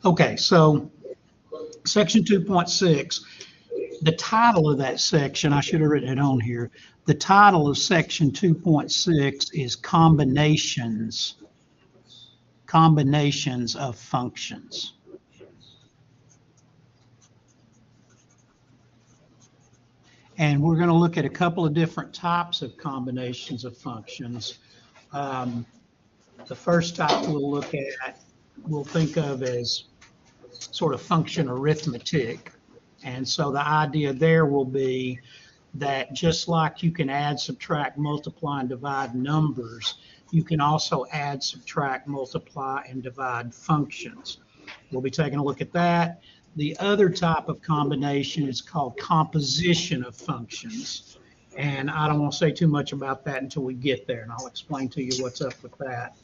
Okay, so section 2.6, the title of that section, I should have written it on here. The title of section 2.6 is combinations of functions. And we're going to look at a couple of different types of combinations of functions. The first type we'll think of as sort of function arithmetic. And so the idea there will be that just like you can add, subtract, multiply, and divide numbers, you can also add, subtract, multiply, and divide functions. We'll be taking a look at that. The other type of combination is called composition of functions. And I don't want to say too much about that until we get there, and I'll explain to you what's up with that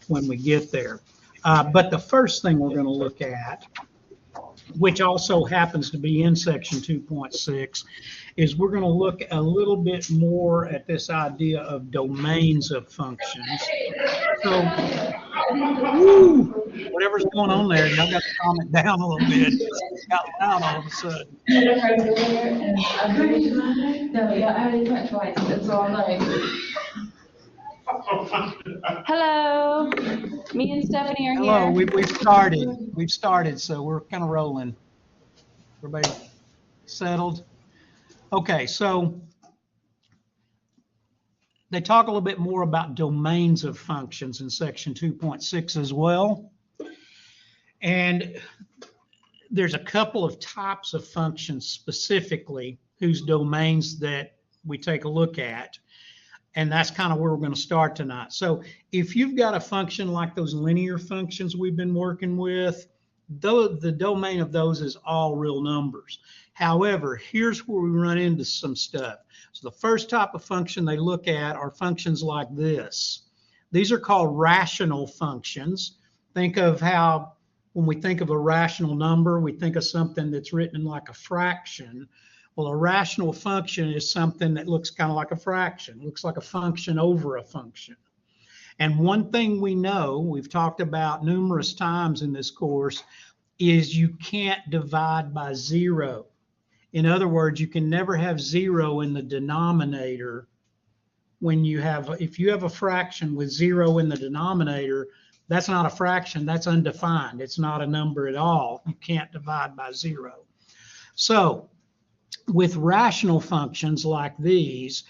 when we get there. But the first thing we're going to look at, which also happens to be in section 2.6, is we're going to look a little bit more at this idea of domains of functions. So, whatever's going on there, y'all got to calm it down a little bit. It got loud all of a sudden. No, yeah, I already went twice, that's all I know. Hello, me and Stephanie are Hello, here. we've started, so we're kind of rolling. Everybody settled? Okay, so they talk a little bit more about domains of functions in section 2.6 as well. And there's a couple of types of functions specifically whose domains that we take a look at. And that's kind of where we're going to start tonight. So if you've got a function like those linear functions we've been working with, the domain of those is all real numbers. However, here's where we run into some stuff. So the first type of function they look at are functions like this. These are called rational functions. Think of how when we think of a rational number, we think of something that's written like a fraction. Well, a rational function is something that looks kind of like a fraction, looks like a function over a function. And one thing we know, we've talked about numerous times in this course, is you can't divide by zero. In other words, you can never have zero in the denominator when if you have a fraction with zero in the denominator, that's not a fraction, that's undefined. It's not a number at all. You can't divide by zero. So with rational functions like these,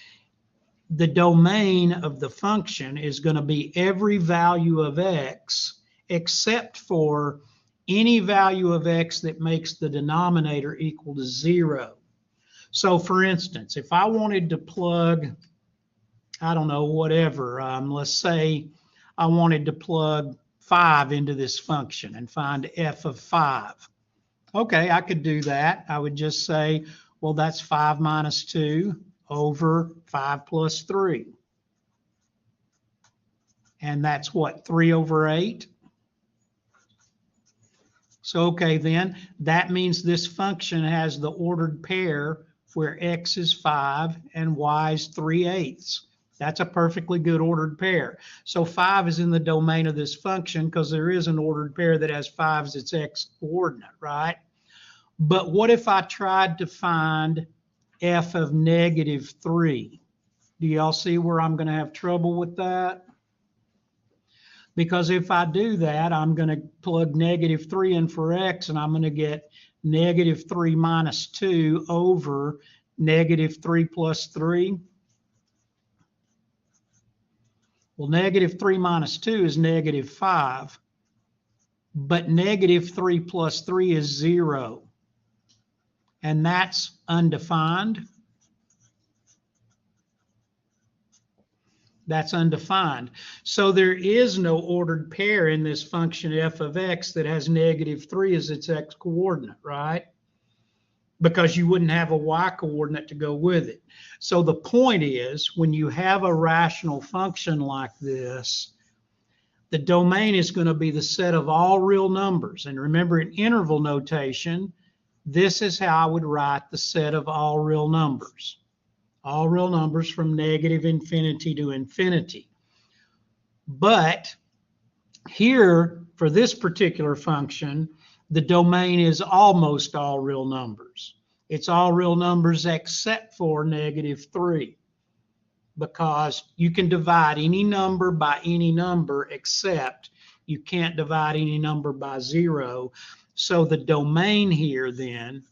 the domain of the function is going to be every value of x except for any value of x that makes the denominator equal to zero. So for instance, if I wanted to plug, I don't know, whatever, let's say I wanted to plug 5 into this function and find f of 5. Okay, I could do that. I would just say, well, that's 5 minus 2 over 5 plus 3. And that's what, 3 over 8? So, okay, then that means this function has the ordered pair where x is 5 and y is 3/8. That's a perfectly good ordered pair. So 5 is in the domain of this function because there is an ordered pair that has 5 as its x coordinate, right? But what if I tried to find f of -3? Do y'all see where I'm going to have trouble with that? Because if I do that, I'm going to plug -3 in for x, and I'm going to get -3 minus 2 over -3 plus 3. Well, -3 minus 2 is -5, but -3 plus 3 is 0. And that's undefined. That's undefined. So there is no ordered pair in this function f of x that has -3 as its x coordinate, right? Because you wouldn't have a y coordinate to go with it. So the point is, when you have a rational function like this, the domain is going to be the set of all real numbers. And remember, in interval notation, this is how I would write the set of all real numbers. All real numbers from -infinity to infinity. But here, for this particular function, the domain is almost all real numbers. It's all real numbers except for -3, because you can divide any number by any number except you can't divide any number by 0. So the domain here then,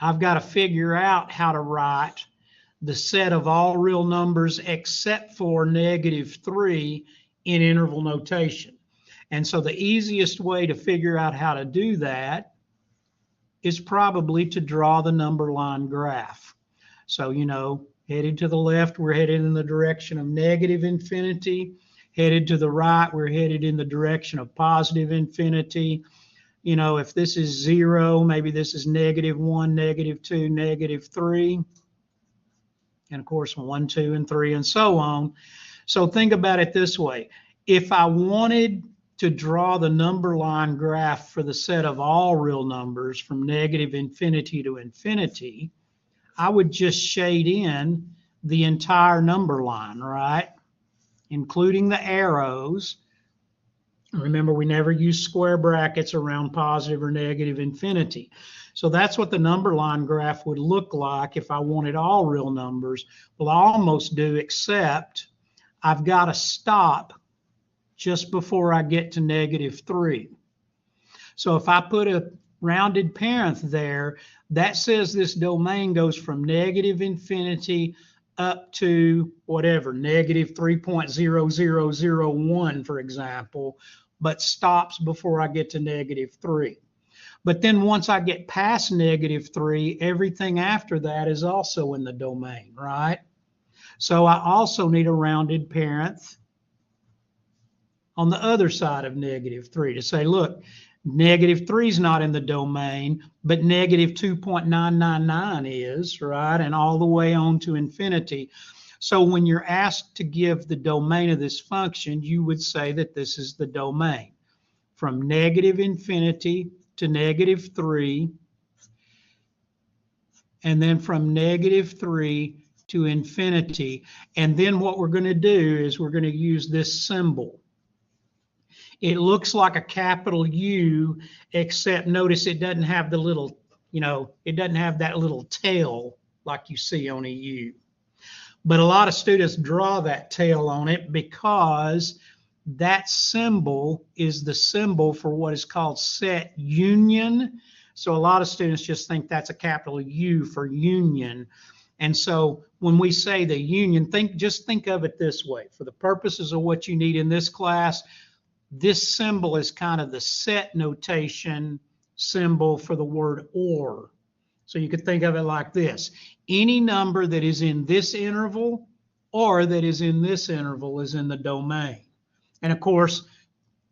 I've got to figure out how to write the set of all real numbers except for -3 in interval notation. And so the easiest way to figure out how to do that is probably to draw the number line graph. So, you know, headed to the left, we're headed in the direction of -infinity. Headed to the right, we're headed in the direction of +infinity. You know, if this is 0, maybe this is -1, -2, -3. And of course, 1, 2, and 3, and so on. So think about it this way. If I wanted to draw the number line graph for the set of all real numbers from -infinity to infinity, I would just shade in the entire number line, right? Including the arrows. Remember, we never use square brackets around positive or negative infinity. So that's what the number line graph would look like if I wanted all real numbers. Well, I almost do, except I've got to stop just before I get to -3. So if I put a rounded parent there, that says this domain goes from -infinity up to whatever, -3.0001, for example, but stops before I get to -3. But then once I get past -3, everything after that is also in the domain, right? So I also need a rounded parent on the other side of -3 to say, look, -3 is not in the domain, but -2.999 is, right? And all the way on to infinity. So when you're asked to give the domain of this function, you would say that this is the domain from -infinity to -3, and then from -3 to infinity. And then what we're going to do is we're going to use this symbol. It looks like a capital U, except notice it doesn't have the little, you know, it doesn't have that little tail like you see on a U. But a lot of students draw that tail on it because that symbol is the symbol for what is called set union. So a lot of students just think that's a capital U for union. And so when we say the union, just think of it this way. For the purposes of what you need in this class, this symbol is kind of the set notation symbol for the word or. So you could think of it like this. Any number that is in this interval or that is in this interval is in the domain. And of course,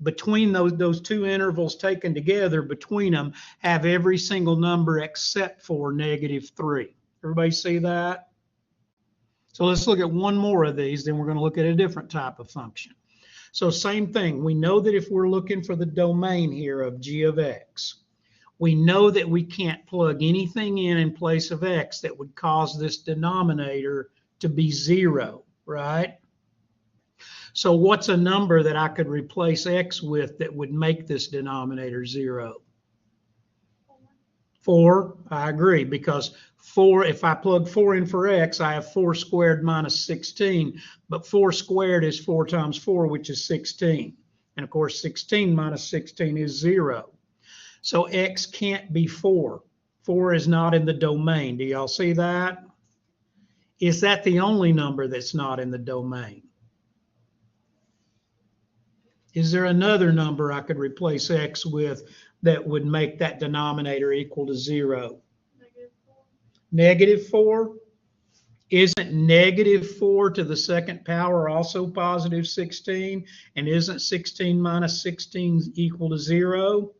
between those two intervals taken together, between them, have every single number except for -3. Everybody see that? So let's look at one more of these, then we're going to look at a different type of function. So same thing, we know that if we're looking for the domain here of g of x, we know that we can't plug anything in place of x that would cause this denominator to be 0, right? So what's a number that I could replace x with that would make this denominator 0? 4, I agree, because 4, if I plug 4 in for x, I have 4 squared minus 16, but 4 squared is 4 times 4, which is 16. And of course, 16 minus 16 is 0. So x can't be 4. 4 is not in the domain. Do y'all see that? Is that the only number that's not in the domain? Is there another number I could replace x with that would make that denominator equal to 0? -4? Isn't -4 to the second power also positive 16? And isn't 16 minus 16 equal to 0?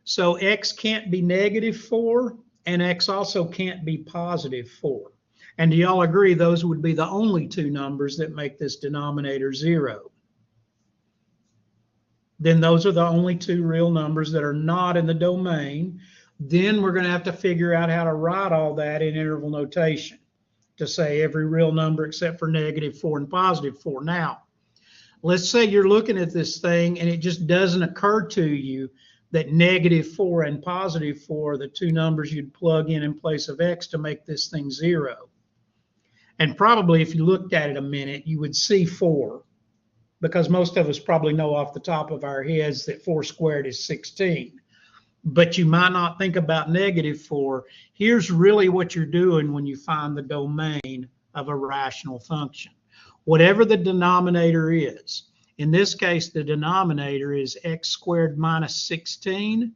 So x can't be -4, and x also can't be +4. And do y'all agree those would be the only two numbers that make this denominator 0? Then those are the only two real numbers that are not in the domain. Then we're going to have to figure out how to write all that in interval notation to say every real number except for -4 and +4. Now, Let's say you're looking at this thing and it just doesn't occur to you that -4 and +4 are the two numbers you'd plug in place of x to make this thing 0. And probably if you looked at it a minute, you would see 4, because most of us probably know off the top of our heads that 4 squared is 16. But you might not think about -4. Here's really what you're doing when you find the domain of a rational function. Whatever the denominator is, in this case, the denominator is x squared minus 16.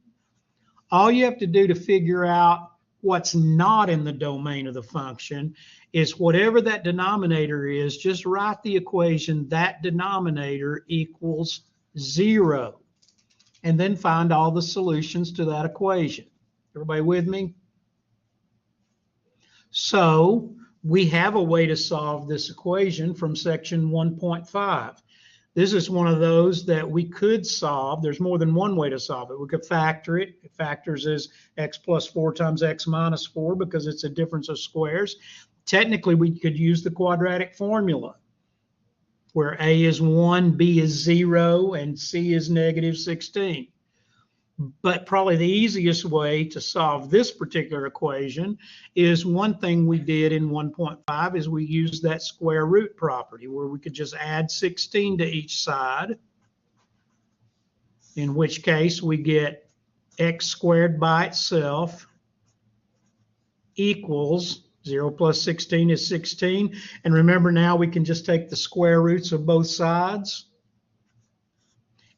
All you have to do to figure out what's not in the domain of the function is whatever that denominator is, just write the equation that denominator equals 0, and then find all the solutions to that equation. Everybody with me? So we have a way to solve this equation from section 1.5. This is one of those that we could solve. There's more than one way to solve it. We could factor it. It factors as x plus 4 times x minus 4 because it's a difference of squares. Technically, we could use the quadratic formula where a is 1, b is 0, and c is -16. But probably the easiest way to solve this particular equation is one thing we did in 1.5 is we used that square root property where we could just add 16 to each side, in which case we get x squared by itself equals 0 plus 16 is 16. And remember, now we can just take the square roots of both sides.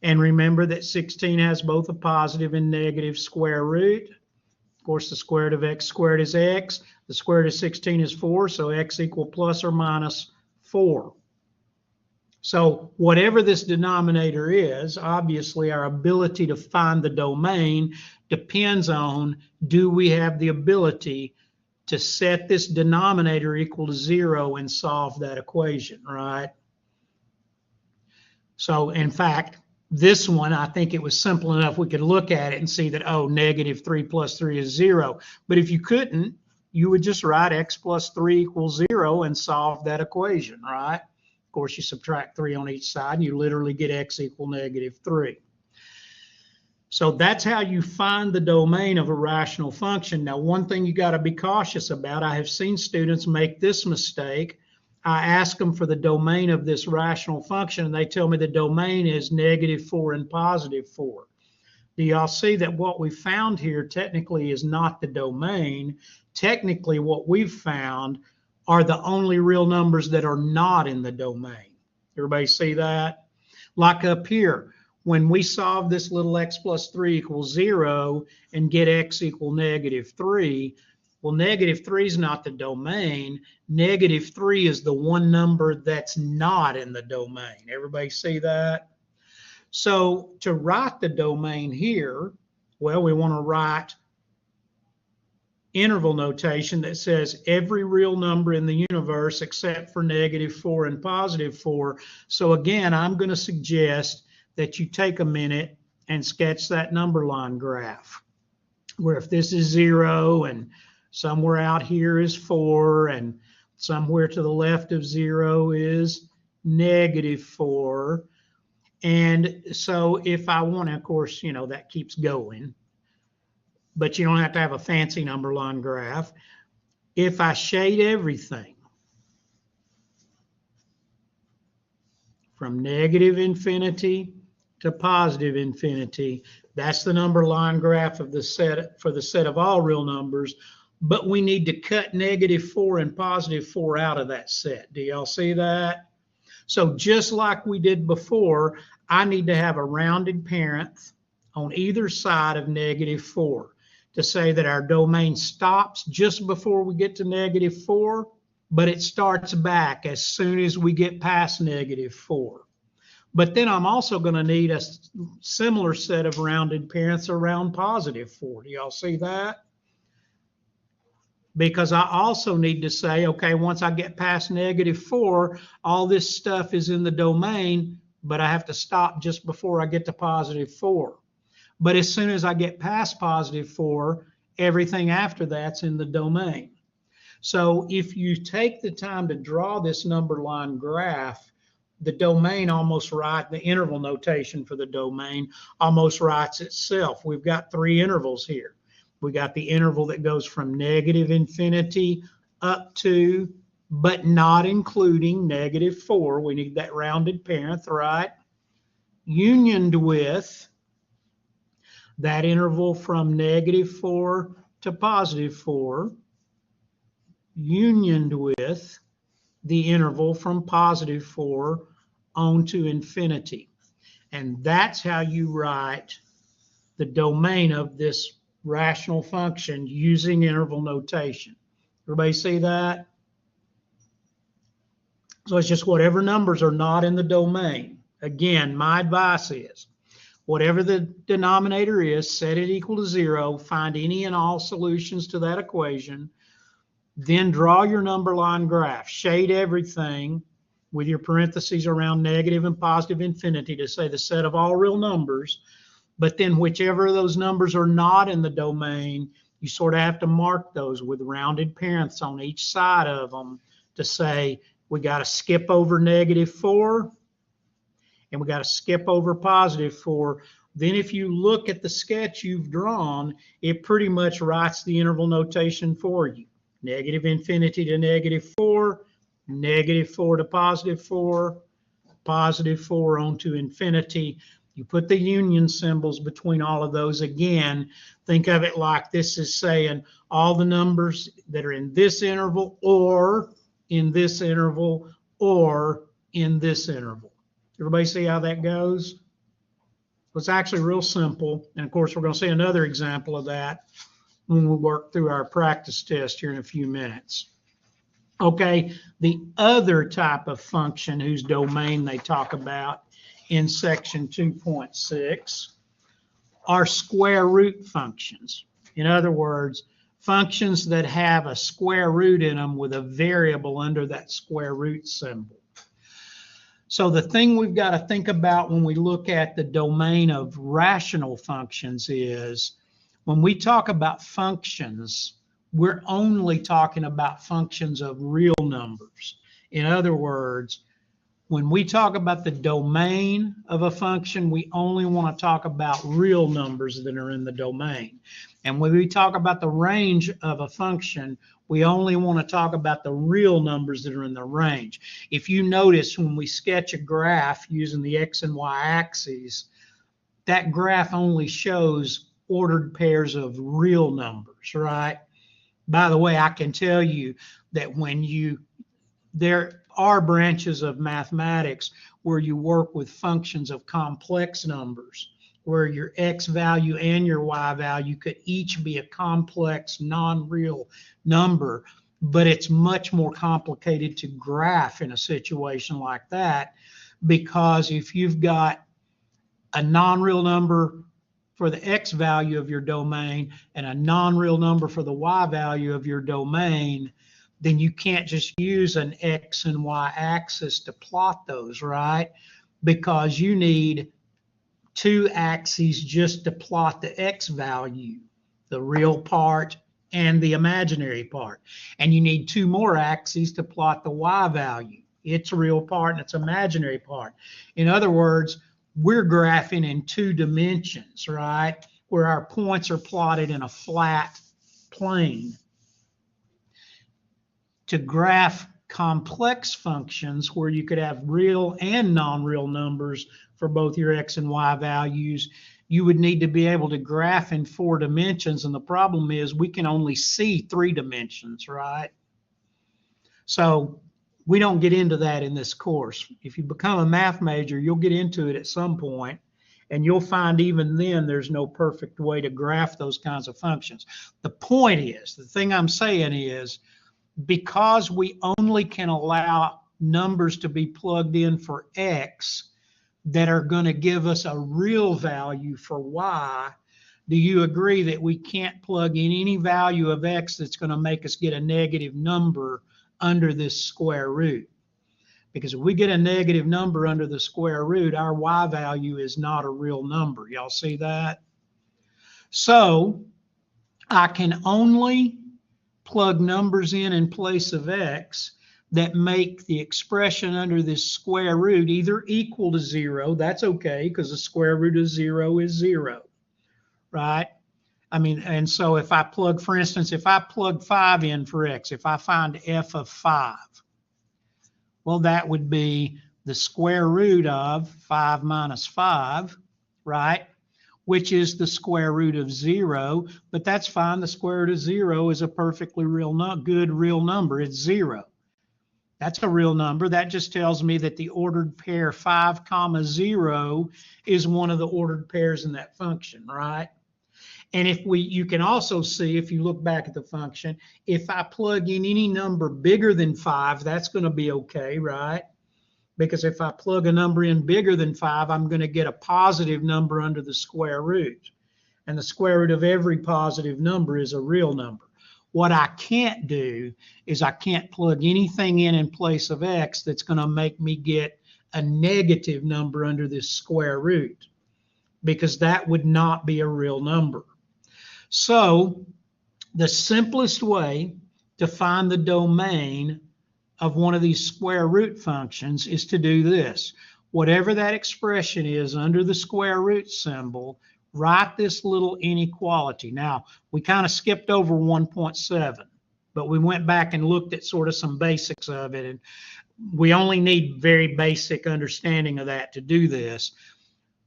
And remember that 16 has both a positive and negative square root. Of course, the square root of x squared is x. The square root of 16 is 4, so x equal plus or minus 4. So whatever this denominator is, obviously our ability to find the domain depends on, do we have the ability to set this denominator equal to 0 and solve that equation, right? So in fact, this one, I think it was simple enough we could look at it and see that, oh, -3 plus 3 is 0. But if you couldn't, you would just write x plus 3 equals 0 and solve that equation, right? Of course, you subtract 3 on each side, and you literally get x equal -3. So that's how you find the domain of a rational function. Now, one thing you got to be cautious about, I have seen students make this mistake. I ask them for the domain of this rational function, and they tell me the domain is -4 and +4. Do y'all see that what we found here technically is not the domain? Technically, what we've found are the only real numbers that are not in the domain. Everybody see that? Like up here, when we solve this little x plus 3 equals 0 and get x equal -3, well, -3 is not the domain. -3 is the one number that's not in the domain. Everybody see that? So to write the domain here, well, we want to write interval notation that says every real number in the universe except for -4 and +4. So again, I'm going to suggest that you take a minute and sketch that number line graph, where if this is 0 and somewhere out here is 4, and somewhere to the left of 0 is -4. And so if I want to, of course, you know, that keeps going, but you don't have to have a fancy number line graph. If I shade everything from -infinity to +infinity, that's the number line graph of the set for the set of all real numbers. But we need to cut -4 and +4 out of that set. Do y'all see that? So just like we did before, I need to have a rounded parent on either side of -4 to say that our domain stops just before we get to -4, but it starts back as soon as we get past -4. But then I'm also going to need a similar set of rounded parents around +4. Do y'all see that? Because I also need to say, okay, once I get past -4, all this stuff is in the domain, but I have to stop just before I get to +4. But as soon as I get past +4, everything after that's in the domain. So if you take the time to draw this number line graph, the domain almost the interval notation for the domain almost writes itself. We've got three intervals here. We got the interval that goes from negative infinity up to, but not including, -4. We need that rounded parent, right? Unioned with that interval from -4 to +4, unioned with the interval from +4 on to infinity. And that's how you write the domain of this rational function using interval notation. Everybody see that? So it's just whatever numbers are not in the domain. Again, my advice is whatever the denominator is, set it equal to 0, find any and all solutions to that equation, then draw your number line graph, shade everything with your parentheses around negative and positive infinity to say the set of all real numbers. But then whichever of those numbers are not in the domain, you sort of have to mark those with rounded parents on each side of them to say we got to skip over -4 and we got to skip over +4. Then if you look at the sketch you've drawn, it pretty much writes the interval notation for you. Negative infinity to -4, -4 to +4, +4 on to infinity. You put the union symbols between all of those again. Think of it like this is saying all the numbers that are in this interval or in this interval or in this interval. Everybody see how that goes? It's actually real simple. And of course, we're going to see another example of that when we work through our practice test here in a few minutes. Okay, the other type of function whose domain they talk about in section 2.6 are square root functions. In other words, functions that have a square root in them with a variable under that square root symbol. So the thing we've got to think about when we look at the domain of rational functions is when we talk about functions, we're only talking about functions of real numbers. In other words, when we talk about the domain of a function, we only want to talk about real numbers that are in the domain. And when we talk about the range of a function, we only want to talk about the real numbers that are in the range. If you notice when we sketch a graph using the X and Y axes, that graph only shows ordered pairs of real numbers, right? By the way, I can tell you that there are branches of mathematics where you work with functions of complex numbers, where your X value and your Y value could each be a complex, non-real number, but it's much more complicated to graph in a situation like that, because if you've got a non-real number for the X value of your domain and a non-real number for the Y value of your domain, then you can't just use an X and Y axis to plot those, right? Because you need two axes just to plot the X value, the real part and the imaginary part. And you need two more axes to plot the Y value, its real part and its imaginary part. In other words, we're graphing in 2 dimensions, right? Where our points are plotted in a flat plane. To graph complex functions where you could have real and non-real numbers for both your X and Y values, you would need to be able to graph in 4 dimensions. And the problem is we can only see 3 dimensions, right? So we don't get into that in this course. If you become a math major, you'll get into it at some point, and you'll find even then there's no perfect way to graph those kinds of functions. The point is, the thing I'm saying is, because we only can allow numbers to be plugged in for X that are going to give us a real value for Y, do you agree that we can't plug in any value of X that's going to make us get a negative number under this square root? Because if we get a negative number under the square root, our Y value is not a real number. Y'all see that? So I can only plug numbers in place of X that make the expression under this square root either equal to 0. That's okay, because the square root of 0 is 0, right? I mean, and so if I plug, for instance, if I plug 5 in for x, if I find f of 5, well, that would be the square root of 5 minus 5, right? Which is the square root of 0, but that's fine. The square root of 0 is a perfectly good real number. It's 0. That's a real number. That just tells me that the ordered pair 5, 0 is one of the ordered pairs in that function, right? And you can also see, if you look back at the function, if I plug in any number bigger than 5, that's going to be okay, right? Because if I plug a number in bigger than 5, I'm going to get a positive number under the square root. And the square root of every positive number is a real number. What I can't do is I can't plug anything in place of x that's going to make me get a negative number under this square root, because that would not be a real number. So the simplest way to find the domain of one of these square root functions is to do this. Whatever that expression is under the square root symbol, write this little inequality. Now, we kind of skipped over 1.7, but we went back and looked at sort of some basics of it, and we only need very basic understanding of that to do this.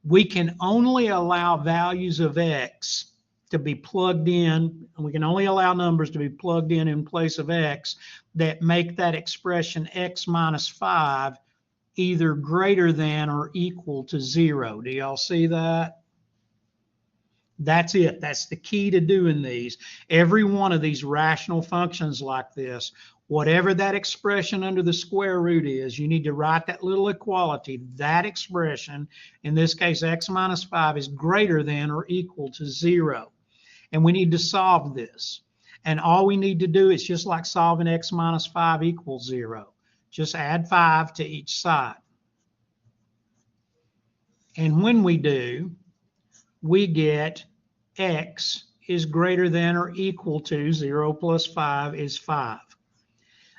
We can only allow values of x to be plugged in, and we can only allow numbers to be plugged in place of x that make that expression x minus 5 either greater than or equal to 0. Do y'all see that? That's it. That's the key to doing these. Every one of these rational functions like this, whatever that expression under the square root is, you need to write that little equality. That expression, in this case, x minus 5, is greater than or equal to 0. And we need to solve this. And all we need to do is just like solving x minus 5 equals 0. Just add 5 to each side. And when we do, we get x is greater than or equal to 0 plus 5 is 5.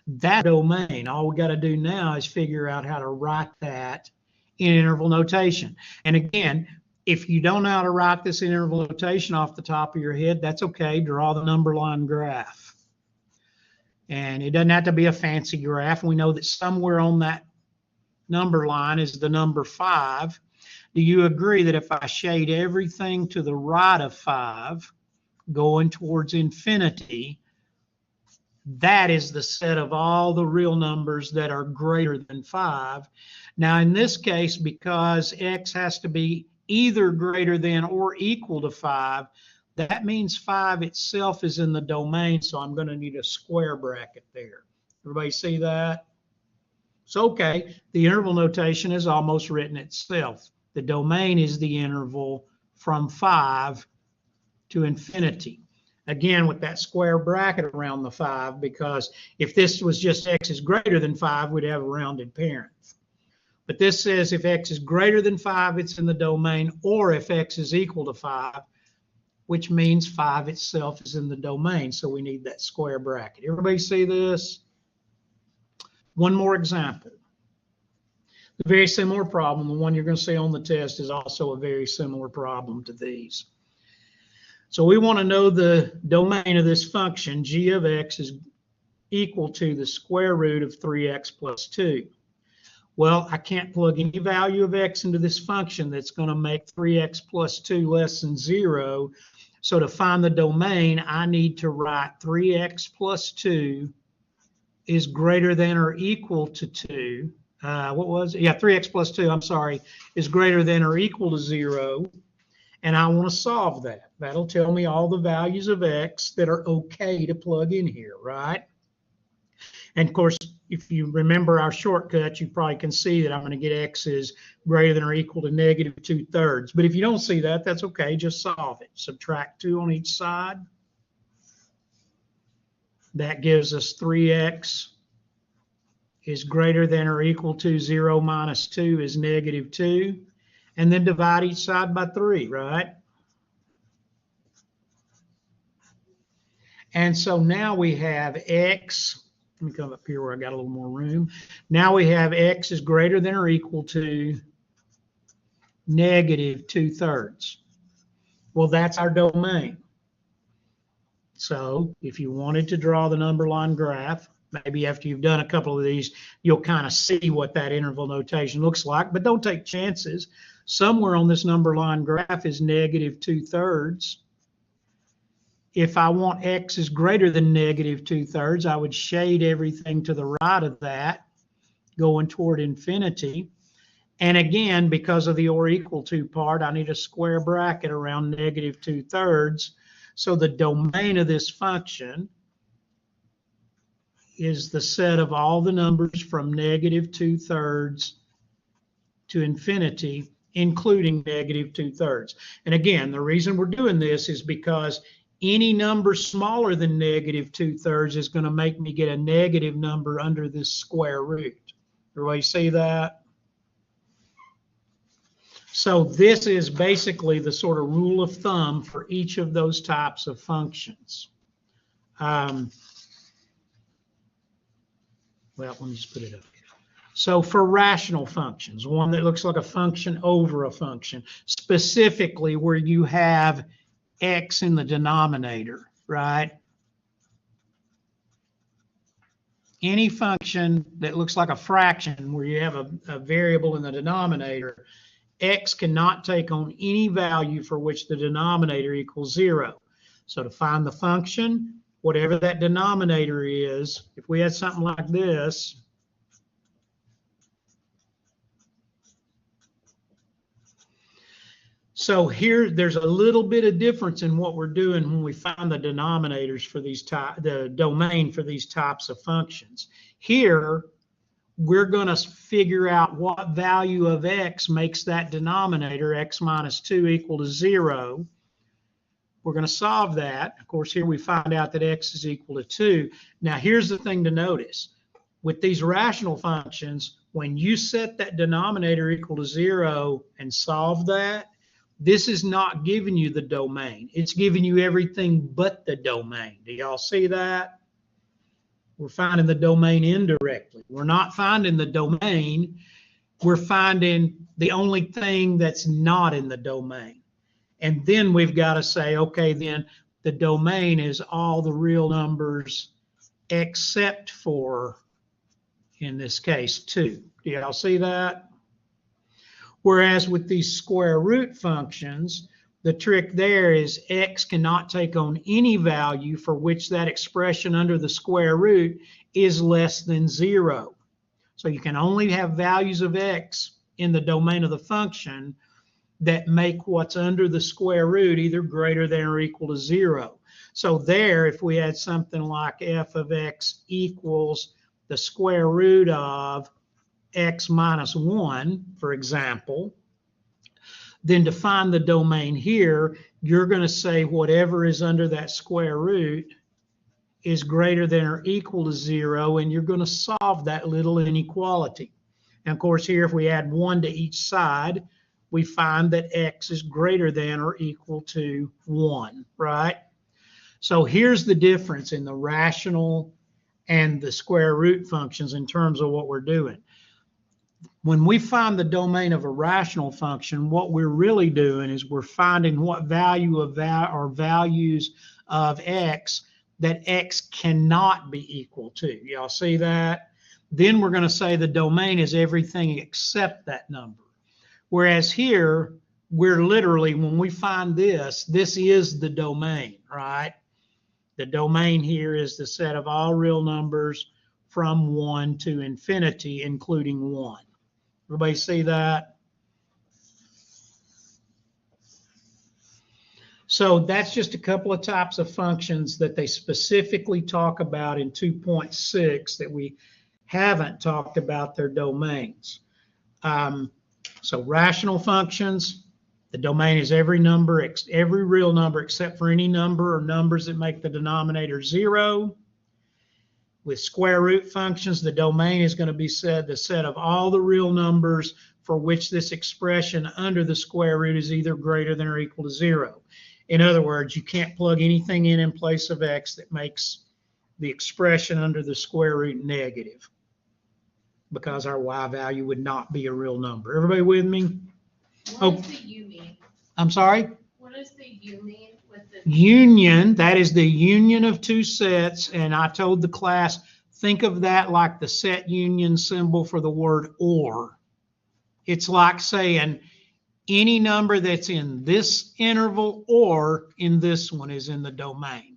That domain, all we got to do now is figure out how to write that in interval notation. And again, if you don't know how to write this in interval notation off the top of your head, that's okay. Draw the number line graph. And it doesn't have to be a fancy graph. We know that somewhere on that number line is the number 5. Do you agree that if I shade everything to the right of 5 going towards infinity, that is the set of all the real numbers that are greater than 5? Now, in this case, because x has to be either greater than or equal to 5, that means 5 itself is in the domain, so I'm going to need a square bracket there. Everybody see that? So, okay, the interval notation is almost written itself. The domain is the interval from 5 to infinity. Again, with that square bracket around the 5, because if this was just x is greater than 5, we'd have a rounded parent. But this says if x is greater than 5, it's in the domain, or if x is equal to 5, which means 5 itself is in the domain. So we need that square bracket. Everybody see this? One more example. A very similar problem. The one you're going to see on the test is also a very similar problem to these. So we want to know the domain of this function. G of x is equal to the square root of 3x plus 2. Well, I can't plug any value of x into this function that's going to make 3x plus 2 less than 0. So to find the domain, I need to write 3x plus 2 is greater than or equal to 2. What was it? Yeah, 3x plus 2, I'm sorry, is greater than or equal to 0. And I want to solve that. That'll tell me all the values of x that are okay to plug in here, right? And of course, if you remember our shortcut, you probably can see that I'm going to get x is greater than or equal to negative 2/3. But if you don't see that, that's okay. Just solve it. Subtract 2 on each side. That gives us 3x is greater than or equal to 0 minus 2 is negative 2. And then divide each side by 3, right? And so now we have x, Let me come up here where I got a little more room. Now we have x is greater than or equal to negative 2/3. Well, that's our domain. So if you wanted to draw the number line graph, maybe after you've done a couple of these, you'll kind of see what that interval notation looks like, but don't take chances. Somewhere on this number line graph is negative 2/3. If I want x is greater than negative 2/3, I would shade everything to the right of that, going toward infinity. And again, because of the or equal to part, I need a square bracket around negative 2/3. So the domain of this function is the set of all the numbers from negative 2/3 to infinity, including negative 2/3. And again, the reason we're doing this is because any number smaller than negative 2/3 is going to make me get a negative number under this square root. Everybody see that? So this is basically the sort of rule of thumb for each of those types of functions. Well, let me just put it up here. So for rational functions, one that looks like a function over a function, specifically where you have x in the denominator, right? Any function that looks like a fraction where you have a variable in the denominator, x cannot take on any value for which the denominator equals 0. So to find the function, whatever that denominator is, if we had something like this, so here there's a little bit of difference in what we're doing when we find the denominators for these the domain for these types of functions. Here, we're going to figure out what value of x makes that denominator, x minus 2, equal to 0. We're going to solve that. Of course, here we find out that x is equal to 2. Now, here's the thing to notice. With these rational functions, when you set that denominator equal to 0 and solve that, this is not giving you the domain. It's giving you everything but the domain. Do y'all see that? We're finding the domain indirectly. We're not finding the domain. We're finding the only thing that's not in the domain. And then we've got to say, okay, then the domain is all the real numbers except for, in this case, 2. Do y'all see that? Whereas with these square root functions, the trick there is x cannot take on any value for which that expression under the square root is less than 0. So you can only have values of x in the domain of the function that make what's under the square root either greater than or equal to 0. So there, if we had something like f of x equals the square root of x minus 1, for example, then to find the domain here, you're going to say whatever is under that square root is greater than or equal to 0, and you're going to solve that little inequality. And of course, here, if we add 1 to each side, we find that x is greater than or equal to 1, right? So here's the difference in the rational and the square root functions in terms of what we're doing. When we find the domain of a rational function, what we're really doing is we're finding what value of or values of x that x cannot be equal to. Y'all see that? Then we're going to say the domain is everything except that number. Whereas here, we're literally, when we find this, this is the domain, right? The domain here is the set of all real numbers from 1 to infinity, including 1. Everybody see that? So that's just a couple of types of functions that they specifically talk about in 2.6 that we haven't talked about their domains. So rational functions, the domain is every number, every real number except for any number or numbers that make the denominator 0. With square root functions, the domain is going to be the set of all the real numbers for which this expression under the square root is either greater than or equal to 0. In other words, you can't plug anything in place of x that makes the expression under the square root negative, because our y value would not be a real number. Everybody with me? What does the U mean? I'm sorry? What does the U mean with the? Union, that is the union of two sets. And I told the class, think of that like the set union symbol for the word or. It's like saying any number that's in this interval or in this one is in the domain.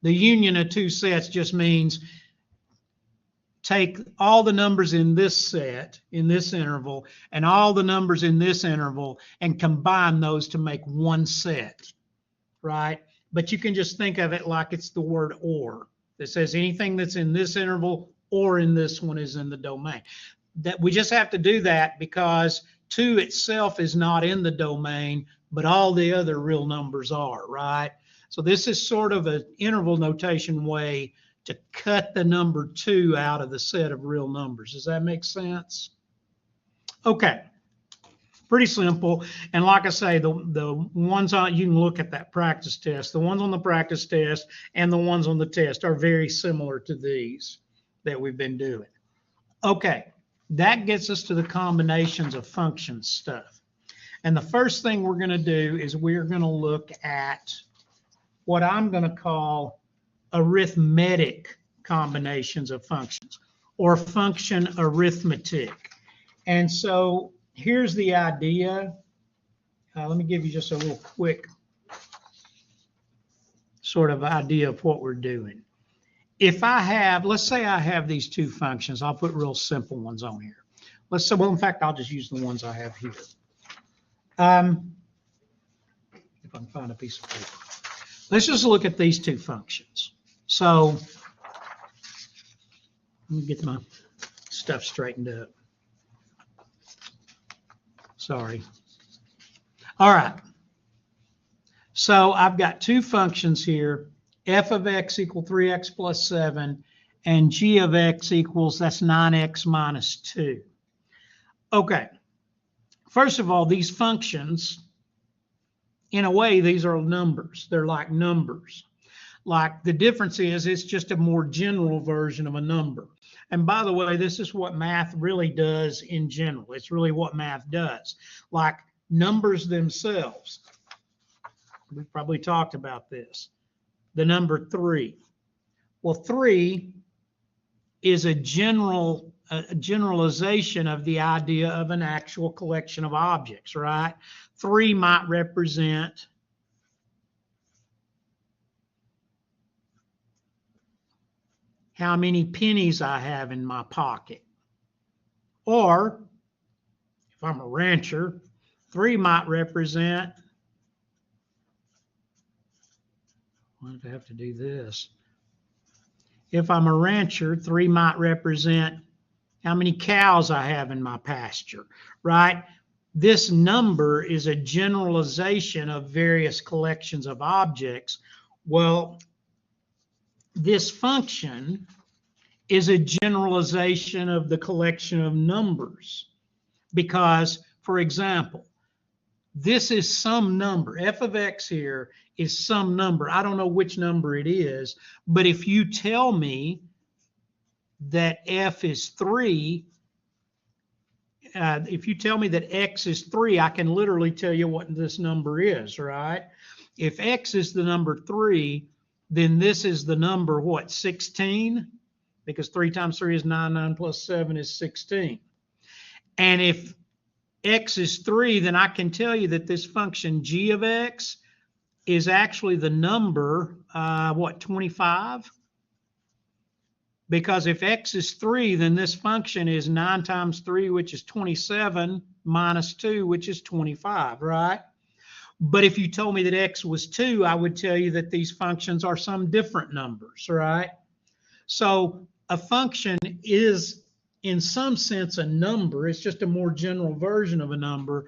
The union of two sets just means take all the numbers in this set, in this interval, and all the numbers in this interval and combine those to make one set, right? But you can just think of it like it's the word or. That says anything that's in this interval or in this one is in the domain. That we just have to do that because 2 itself is not in the domain, but all the other real numbers are, right? So this is sort of an interval notation way to cut the number 2 out of the set of real numbers. Does that make sense? Okay, pretty simple. And like I say, the ones on, you can look at that practice test. The ones on the practice test and the ones on the test are very similar to these that we've been doing. Okay, that gets us to the combinations of functions stuff. And the first thing we're going to do is we're going to look at what I'm going to call arithmetic combinations of functions, or function arithmetic. And so here's the idea. Let me give you just a little quick sort of idea of what we're doing. If I have, let's say I have these two functions, I'll put real simple ones on here. Let's say, well, in fact, I'll just use the ones I have here. If I can find a piece of paper. Let's just look at these two functions. So let me get my stuff straightened up. Sorry. All right. So I've got two functions here, f of x equal 3x plus 7, and g of x equals, that's 9x minus 2. Okay. First of all, these functions, in a way, these are numbers. They're like numbers. Like the difference is it's just a more general version of a number. And by the way, this is what math really does in general. It's really what math does. Like numbers themselves. We've probably talked about this. The number 3. Well, 3 is a generalization of the idea of an actual collection of objects, right? 3 might represent how many pennies I have in my pocket. Or, if I'm a rancher, 3 might represent, why do I have to do this? If I'm a rancher, 3 might represent how many cows I have in my pasture, right? This number is a generalization of various collections of objects. Well, this function is a generalization of the collection of numbers because, for example, this is some number. F of x here is some number. I don't know which number it is, but if you tell me that f is 3, if you tell me that x is 3, I can literally tell you what this number is, right? If x is the number 3, then this is the number, what, 16? Because 3 times 3 is 9, 9 plus 7 is 16. And if x is 3, then I can tell you that this function g of x is actually the number, what, 25? Because if x is 3, then this function is 9 times 3, which is 27, minus 2, which is 25, right? But if you told me that x was 2, I would tell you that these functions are some different numbers, right? So a function is, in some sense, a number. It's just a more general version of a number.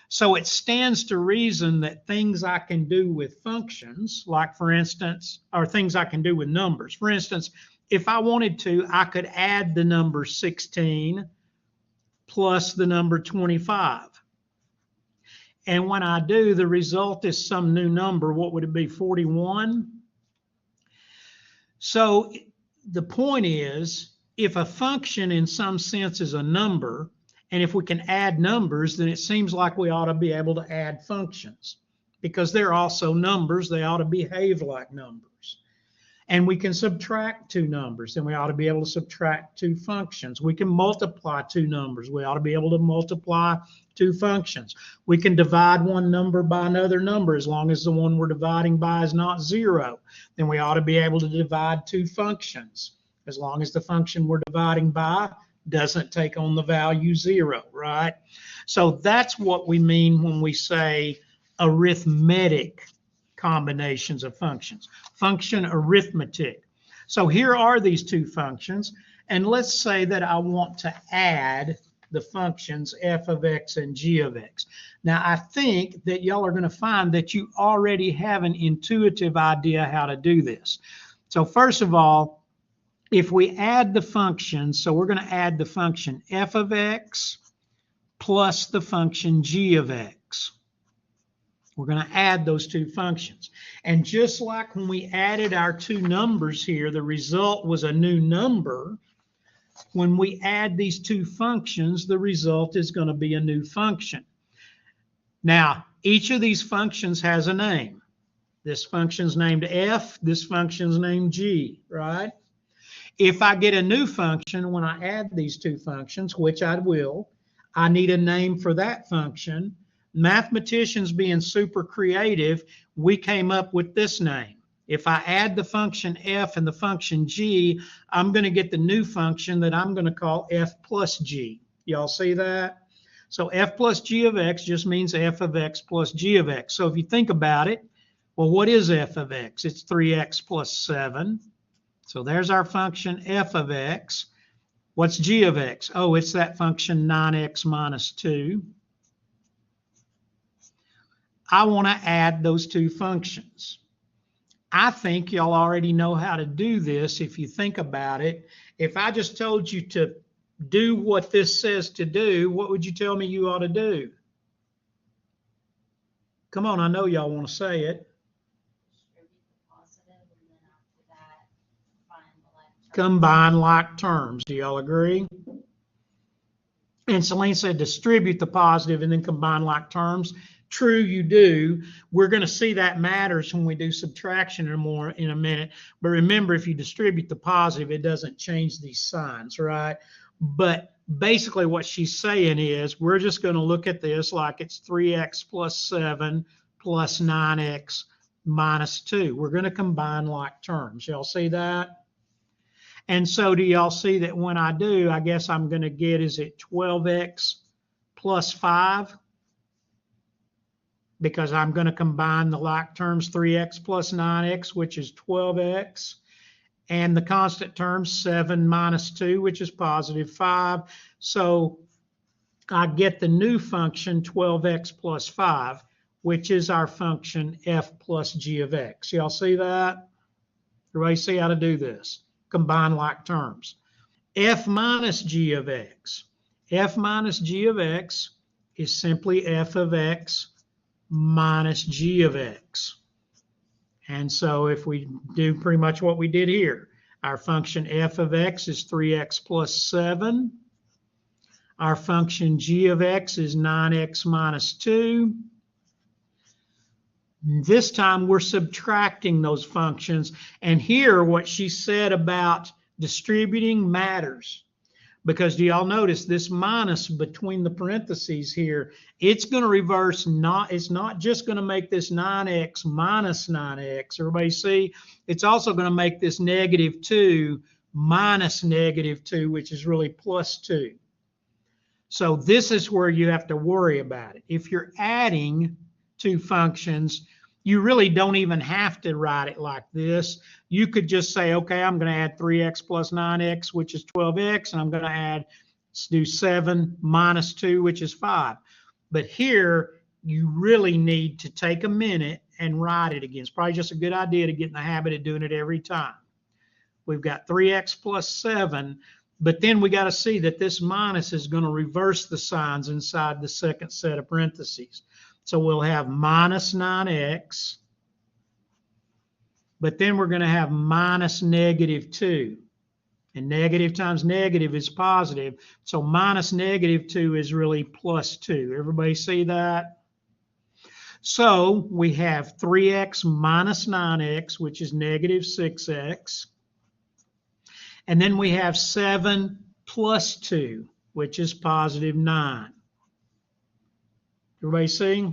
So it stands to reason that things I can do with functions, like for instance, or things I can do with numbers. For instance, if I wanted to, I could add the number 16 plus the number 25. And when I do, the result is some new number. What would it be, 41? So the point is, if a function in some sense is a number, and if we can add numbers, then it seems like we ought to be able to add functions because they're also numbers. They ought to behave like numbers. And we can subtract two numbers, then we ought to be able to subtract two functions. We can multiply two numbers. We ought to be able to multiply two functions. We can divide one number by another number as long as the one we're dividing by is not 0. Then we ought to be able to divide two functions as long as the function we're dividing by doesn't take on the value 0, right? So that's what we mean when we say arithmetic combinations of functions, function arithmetic. So here are these two functions, and let's say that I want to add the functions f of x and g of x. Now I think that y'all are going to find that you already have an intuitive idea how to do this. So first of all, if we add the functions, so we're going to add the function f of x plus the function g of x. We're going to add those two functions. And just like when we added our two numbers here, the result was a new number. When we add these two functions, the result is going to be a new function. Now, each of these functions has a name. This function's named f, this function's named g, right? If I get a new function when I add these two functions, which I will, I need a name for that function. Mathematicians being super creative, we came up with this name. If I add the function f and the function g, I'm going to get the new function that I'm going to call f plus g. Y'all see that? So f plus g of x just means f of x plus g of x. So if you think about it, well, what is f of x? It's 3x plus 7. So there's our function f of x. What's g of x? Oh, it's that function 9x minus 2. I want to add those two functions. I think y'all already know how to do this if you think about it. If I just told you to do what this says to do, what would you tell me you ought to do? Come on, I know y'all want to say it. Combine like terms. Do y'all agree? And Celine said distribute the positive and then combine like terms. True, you do. We're going to see that matters when we do subtraction in a minute. But remember, if you distribute the positive, it doesn't change these signs, right? But basically what she's saying is we're just going to look at this like it's 3x plus 7 plus 9x minus 2. We're going to combine like terms. Y'all see that? And so do y'all see that when I do, I guess I'm going to get, is it 12x plus 5? Because I'm going to combine the like terms 3x plus 9x, which is 12x, and the constant terms 7 minus 2, which is positive 5. So I get the new function 12x plus 5, which is our function f plus g of x. Y'all see that? Everybody see how to do this? Combine like terms. F minus g of x. F minus g of x is simply f of x minus g of x. And so if we do pretty much what we did here, our function f of x is 3x plus 7. Our function g of x is 9x minus 2. This time we're subtracting those functions. And here what she said about distributing matters. Because do y'all notice this minus between the parentheses here, it's going to reverse, it's not just going to make this 9x minus 9x. Everybody see? It's also going to make this negative 2 minus negative 2, which is really plus 2. So this is where you have to worry about it. If you're adding two functions, you really don't even have to write it like this. You could just say, okay, I'm going to add 3x plus 9x, which is 12x, and I'm going to add, let's do 7 minus 2, which is 5. But here, you really need to take a minute and write it again. It's probably just a good idea to get in the habit of doing it every time. We've got 3x plus 7, but then we got to see that this minus is going to reverse the signs inside the second set of parentheses. So we'll have minus 9x but then we're going to have minus -2. And negative times negative is positive. So minus -2 is really +2. Everybody see that? So we have 3x minus 9x, which is -6x. And then we have 7 plus 2, which is +9. Everybody see?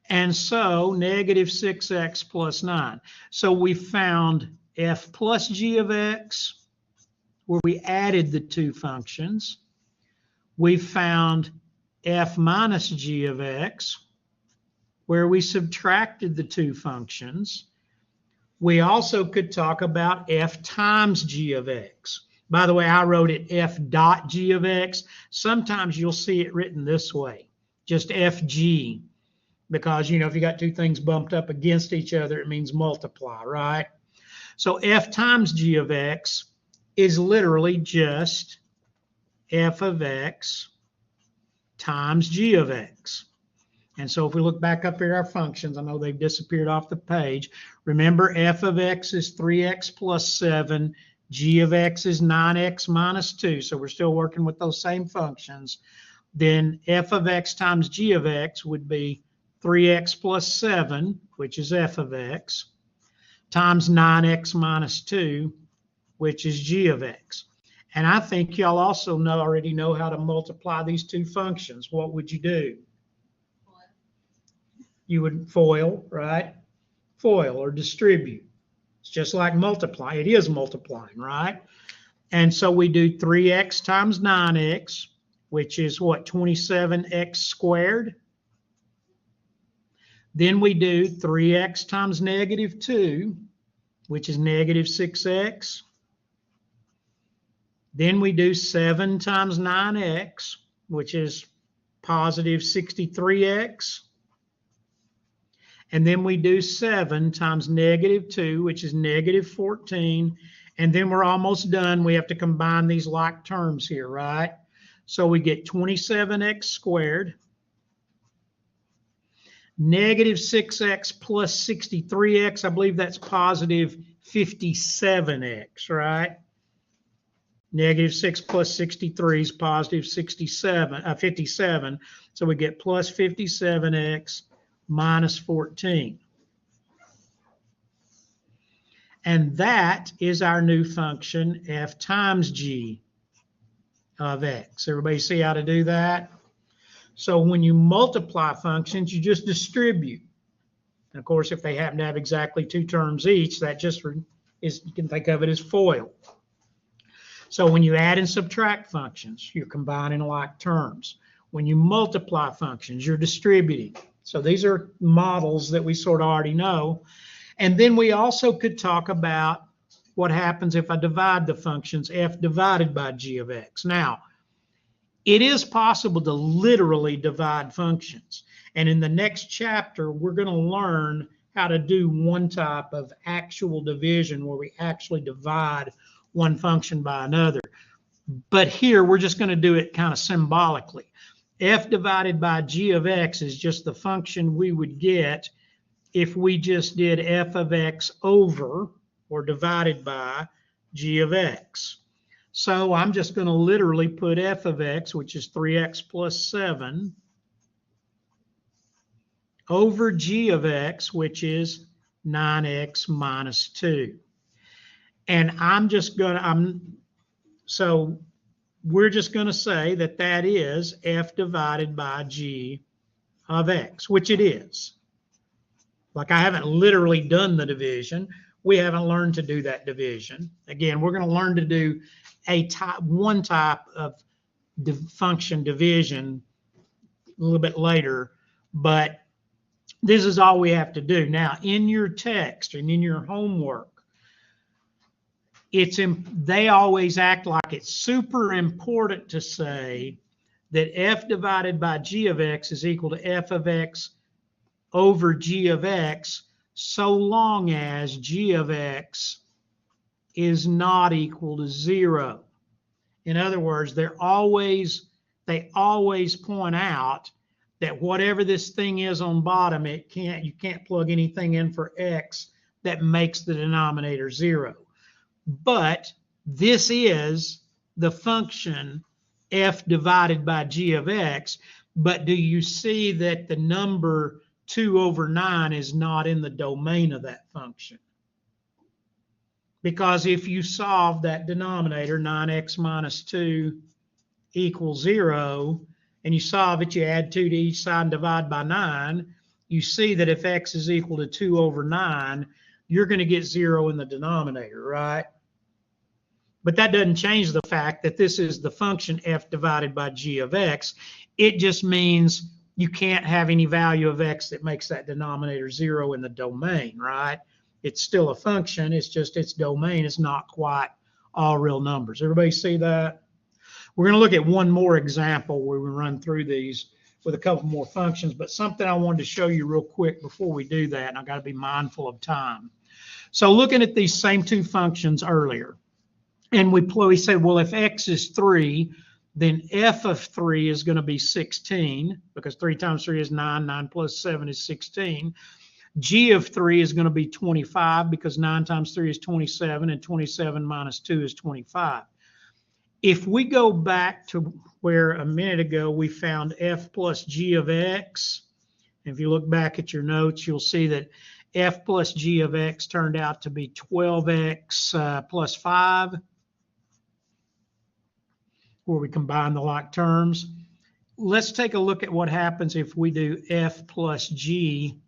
And so -6x plus 9. So we found f plus g of x, where we added the two functions. We found f minus g of x, where we subtracted the two functions. We also could talk about f times g of x. By the way, I wrote it f dot g of x. Sometimes you'll see it written this way, just fg, because, if you got two things bumped up against each other, it means multiply, right? So f times g of x is literally just f of x times g of x. And so if we look back up here at our functions, I know they've disappeared off the page. Remember, f of x is 3x plus 7. G of x is 9x minus 2. So we're still working with those same functions. Then f of x times g of x would be 3x plus 7, which is f of x, times 9x minus 2, which is g of x. And I think y'all also already know how to multiply these two functions. What would you do? You would FOIL, right? FOIL, or distribute. It's just like multiply. It is multiplying, right? And so we do 3x times 9x, which is what, 27x squared? Then we do 3x times -2, which is -6x. Then we do 7 times 9x, which is +63x. And then we do 7 times -2, which is -14. And then we're almost done. We have to combine these like terms here, right? So we get 27x squared, -6x plus 63x. I believe that's +57x, right? -6 plus 63 is +57. So we get +57x minus 14. And that is our new function, f times g of x. Everybody see how to do that? So when you multiply functions, you just distribute. And of course, if they happen to have exactly two terms each, that just is, you can think of it as FOIL. So when you add and subtract functions, you're combining like terms. When you multiply functions, you're distributing. So these are models that we sort of already know. And then we also could talk about what happens if I divide the functions f divided by g of x. Now, it is possible to literally divide functions. And in the next chapter, we're going to learn how to do one type of actual division where we actually divide one function by another. But here, we're just going to do it kind of symbolically. F divided by g of x is just the function we would get if we just did f of x over, or divided by, g of x. So I'm just going to literally put f of x, which is 3x plus 7, over g of x, which is 9x minus 2. And we're just going to say that that is f divided by g of x, which it is. Like, I haven't literally done the division. We haven't learned to do that division. Again, we're going to learn to do one type of function division a little bit later, but this is all we have to do. Now, in your text and in your homework, they always act like it's super important to say that f divided by g of x is equal to f of x over g of x, so long as g of x is not equal to 0. In other words, they always point out that whatever this thing is on bottom, you can't plug anything in for x that makes the denominator 0. But this is the function f divided by g of x. But do you see that the number 2/9 is not in the domain of that function? Because if you solve that denominator, 9x minus 2 equals 0, and you solve it, you add 2 to each side and divide by 9, you see that if x is equal to 2/9, you're going to get 0 in the denominator, right? But that doesn't change the fact that this is the function f divided by g of x. It just means you can't have any value of x that makes that denominator 0 in the domain, right? It's still a function, it's just its domain is not quite all real numbers. Everybody see that? We're going to look at one more example where we run through these with a couple more functions, but something I wanted to show you real quick before we do that, and I got to be mindful of time. So looking at these same two functions earlier, and we said, well, if x is 3, then f of 3 is going to be 16, because 3 times 3 is 9, 9 plus 7 is 16. G of 3 is going to be 25, because 9 times 3 is 27, and 27 minus 2 is 25. If we go back to where a minute ago we found f plus g of x, if you look back at your notes, you'll see that f plus g of x turned out to be 12x plus 5, where we combine the like terms. Let's take a look at what happens if we do f plus g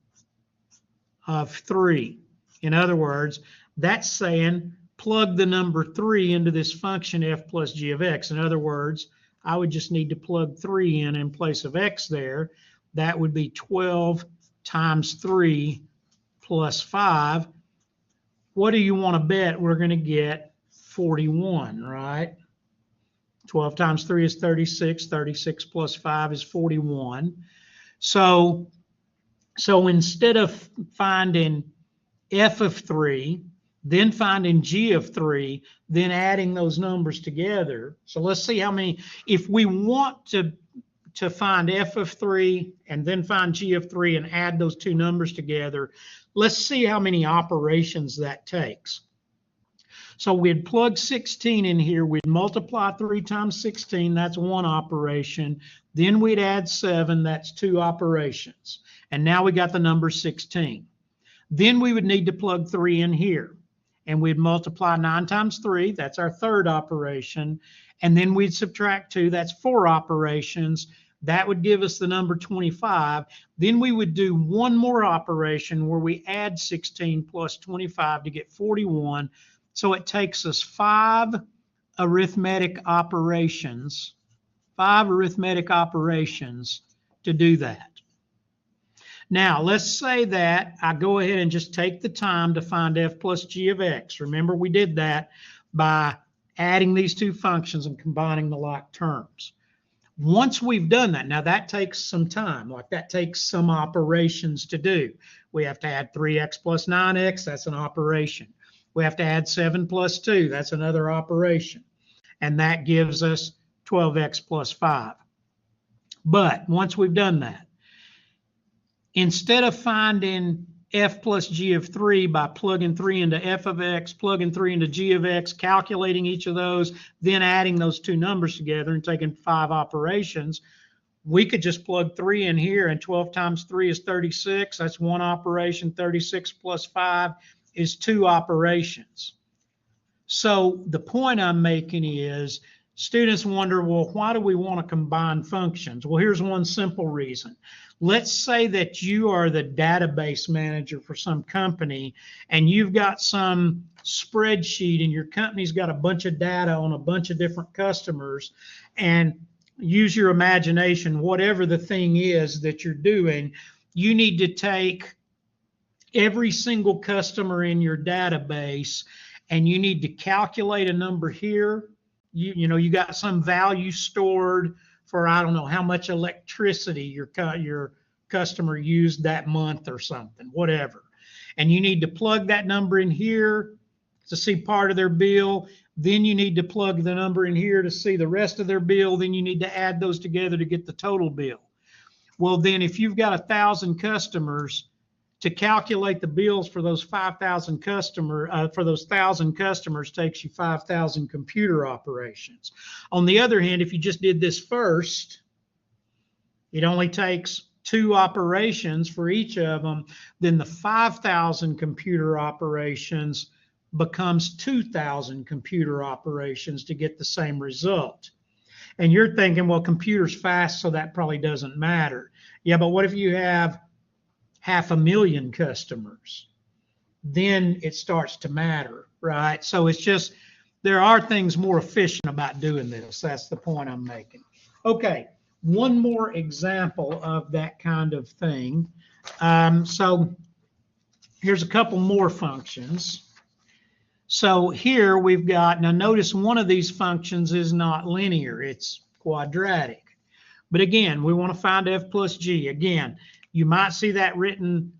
of 3. In other words, that's saying plug the number 3 into this function f plus g of x. In other words, I would just need to plug 3 in place of x there. That would be 12 times 3 plus 5. What do you want to bet we're going to get? 41, right? 12 times 3 is 36. 36 plus 5 is 41. So instead of finding f of 3, then finding g of 3, then adding those numbers together. So let's see how many, if we want to find f of 3 and then find g of 3 and add those two numbers together, let's see how many operations that takes. So we'd plug 16 in here, we'd multiply 3 times 16, that's one operation. Then we'd add 7, that's 2 operations. And now we got the number 16. Then we would need to plug 3 in here. And we'd multiply 9 times 3, that's our third operation. And then we'd subtract 2, that's 4 operations. That would give us the number 25. Then we would do one more operation where we add 16 plus 25 to get 41. So it takes us 5 arithmetic operations to do that. Now, let's say that I go ahead and just take the time to find f plus g of x. Remember, we did that by adding these two functions and combining the like terms. Once we've done that, now that takes some time, like that takes some operations to do. We have to add 3x plus 9x, that's an operation. We have to add 7 plus 2, that's another operation. And that gives us 12x plus 5. But once we've done that, instead of finding f plus g of 3 by plugging 3 into f of x, plugging 3 into g of x, calculating each of those, then adding those two numbers together and taking 5 operations, we could just plug 3 in here, and 12 times 3 is 36. That's one operation. 36 plus 5 is 2 operations. So the point I'm making is students wonder, well, why do we want to combine functions? Well, here's one simple reason. Let's say that you are the database manager for some company and you've got some spreadsheet and your company's got a bunch of data on a bunch of different customers, and use your imagination, whatever the thing is that you're doing, you need to take every single customer in your database and you need to calculate a number here. You know, you got some value stored for, I don't know, how much electricity your customer used that month or something, whatever. And you need to plug that number in here to see part of their bill. Then you need to plug the number in here to see the rest of their bill. Then you need to add those together to get the total bill. Well, then if you've got 1,000 customers, to calculate the bills for those 5,000 for those 1,000 customers takes you 5,000 computer operations. On the other hand, if you just did this first, it only takes 2 operations for each of them. Then the 5,000 computer operations becomes 2,000 computer operations to get the same result. And you're thinking, well, computer's fast, so that probably doesn't matter. Yeah, but what if you have 500,000 customers? Then it starts to matter, right? So it's just, there are things more efficient about doing this. That's the point I'm making. Okay, one more example of that kind of thing. So here's a couple more functions. So here we've got, now notice one of these functions is not linear, it's quadratic. But again, we want to find f plus g. Again, you might see that written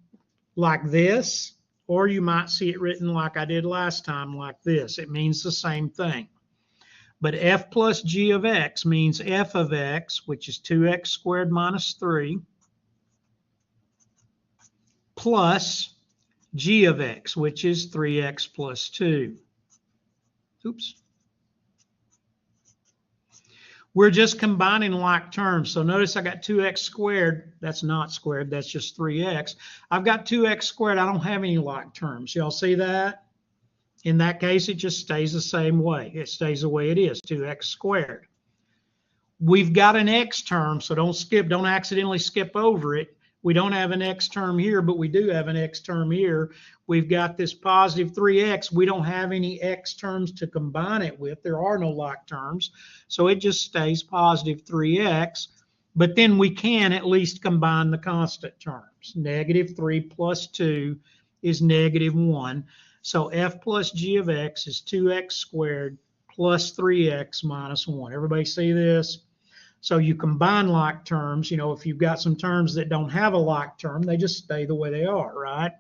like this, or you might see it written like I did last time, like this. It means the same thing. But f plus g of x means f of x, which is 2x squared minus 3, plus g of x, which is 3x plus 2. Oops. We're just combining like terms. So notice I got 2x squared. That's not squared. That's just 3x. I've got 2x squared. I don't have any like terms. Y'all see that? In that case, it just stays the same way. It stays the way it is, 2x squared. We've got an x term, so don't accidentally skip over it. We don't have an x term here, but we do have an x term here. We've got this positive 3x. We don't have any x terms to combine it with. There are no like terms. So it just stays positive 3x. But then we can at least combine the constant terms. Negative 3 plus 2 is negative 1. So f plus g of x is 2x squared plus 3x minus 1. Everybody see this? So you combine like terms. You know, if you've got some terms that don't have a like term, they just stay the way they are, right?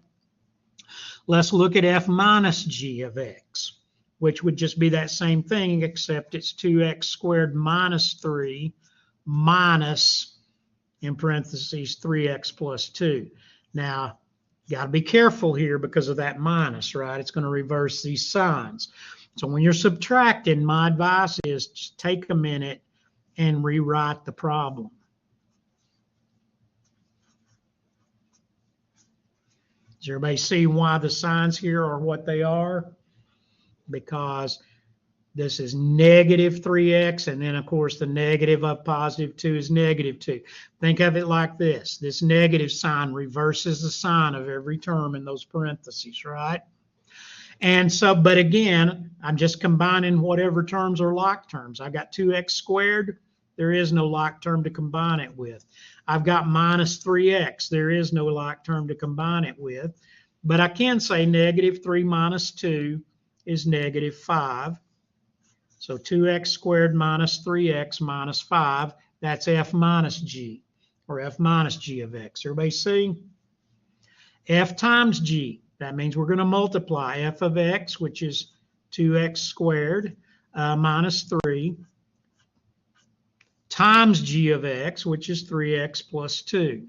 Let's look at f minus g of x, which would just be that same thing, except it's 2x squared minus 3 minus, in parentheses, 3x plus 2. Now, got to be careful here because of that minus, right? It's going to reverse these signs. So when you're subtracting, my advice is just take a minute and rewrite the problem. Does everybody see why the signs here are what they are? Because this is negative 3x, and then, of course, the negative of positive 2 is negative 2. Think of it like this. This negative sign reverses the sign of every term in those parentheses, right? And so, but again, I'm just combining whatever terms are like terms. I got 2x squared. There is no like term to combine it with. I've got minus 3x. There is no like term to combine it with. But I can say negative 3 minus 2 is negative 5. So 2x squared minus 3x minus 5, that's f minus g, or f minus g of x. Everybody see? F times g, that means we're going to multiply f of x, which is 2x squared minus 3, times g of x, which is 3x plus 2.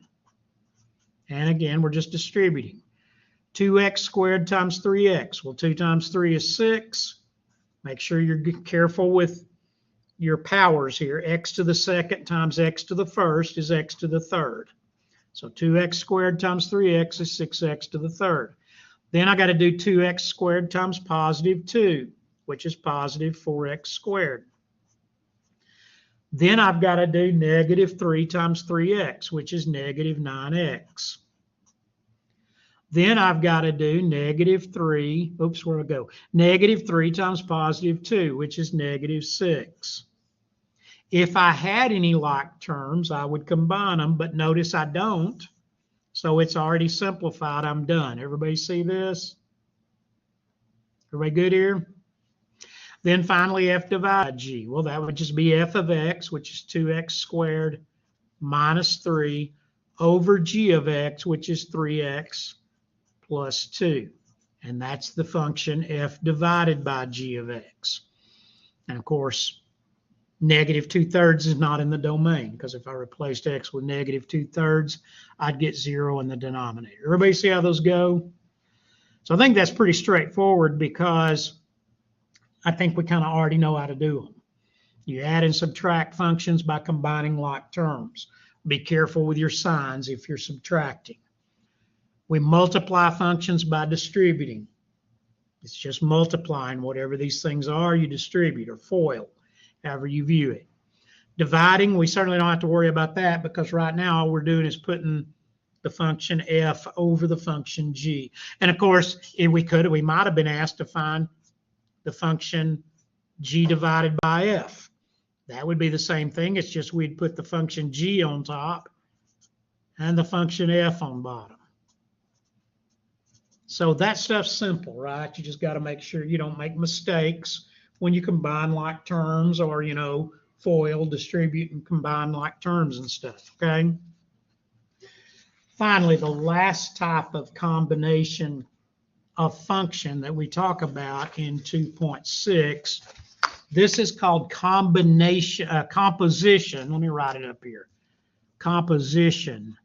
And again, we're just distributing. 2x squared times 3x. Well, 2 times 3 is 6. Make sure you're careful with your powers here. X to the second times x to the first is x to the third. So 2x squared times 3x is 6x to the third. Then I got to do 2x squared times positive 2, which is positive 4x squared. Then I've got to do negative 3 times 3x, which is negative 9x. Then I've got to do negative 3, oops, where'd I go? Negative 3 times positive 2, which is negative 6. If I had any like terms, I would combine them, but notice I don't. So it's already simplified. I'm done. Everybody see this? Everybody good here? Then finally, f divided g. Well, that would just be f of x, which is 2x squared minus 3 over g of x, which is 3x plus 2. And that's the function f divided by g of x. And of course, Negative 2/3 is not in the domain, because if I replaced x with negative 2/3, I'd get 0 in the denominator. Everybody see how those go? So I think that's pretty straightforward, because I think we kind of already know how to do them. You add and subtract functions by combining like terms. Be careful with your signs if you're subtracting. We multiply functions by distributing. It's just multiplying. Whatever these things are, you distribute, or FOIL, however you view it. Dividing, we certainly don't have to worry about that, because right now all we're doing is putting the function f over the function g. And of course, if we might have been asked to find the function g divided by f. That would be the same thing. It's just we'd put the function g on top and the function f on bottom. So that stuff's simple, right? You just got to make sure you don't make mistakes when you combine like terms, or, you know, FOIL, distribute and combine like terms and stuff, okay? Finally, the last type of combination of function that we talk about in 2.6, this is called composition. Let me write it up here. Composition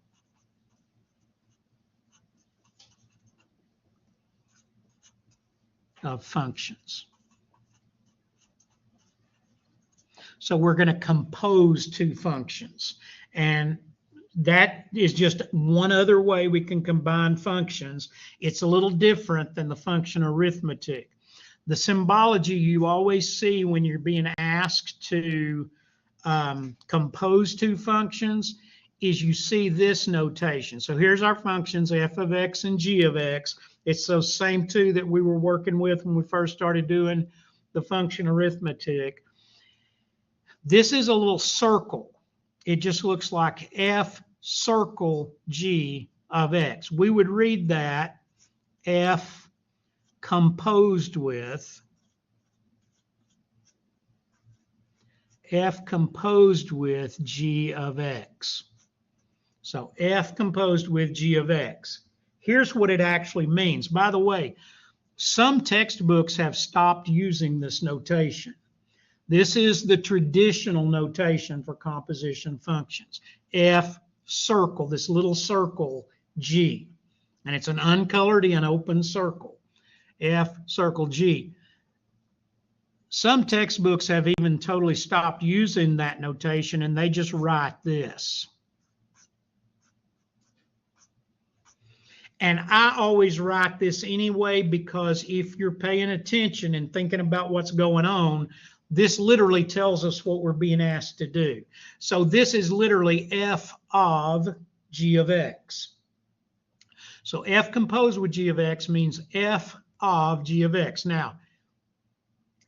of functions. So we're going to compose two functions, and that is just one other way we can combine functions. It's a little different than the function arithmetic. The symbology you always see when you're being asked to compose two functions is you see this notation. So here's our functions, f of x and g of x. It's those same two that we were working with when we first started doing the function arithmetic. This is a little circle. It just looks like f circle g of x. We would read that f composed with g of x. So f composed with g of x. Here's what it actually means. By the way, some textbooks have stopped using this notation. This is the traditional notation for composition functions. F circle, this little circle, G. And it's an uncolored in open circle. F circle G. Some textbooks have even totally stopped using that notation, and they just write this. And I always write this anyway, because if you're paying attention and thinking about what's going on, this literally tells us what we're being asked to do. So this is literally f of g of x. So f composed with g of x means f of g of x. Now,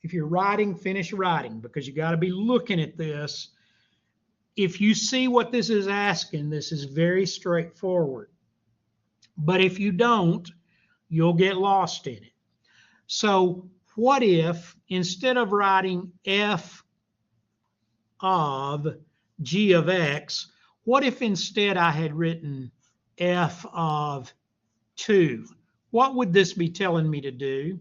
if you're writing, finish writing, because you got to be looking at this. If you see what this is asking, this is very straightforward. But if you don't, you'll get lost in it. So what if, instead of writing f of g of x, what if instead I had written f of 2? What would this be telling me to do?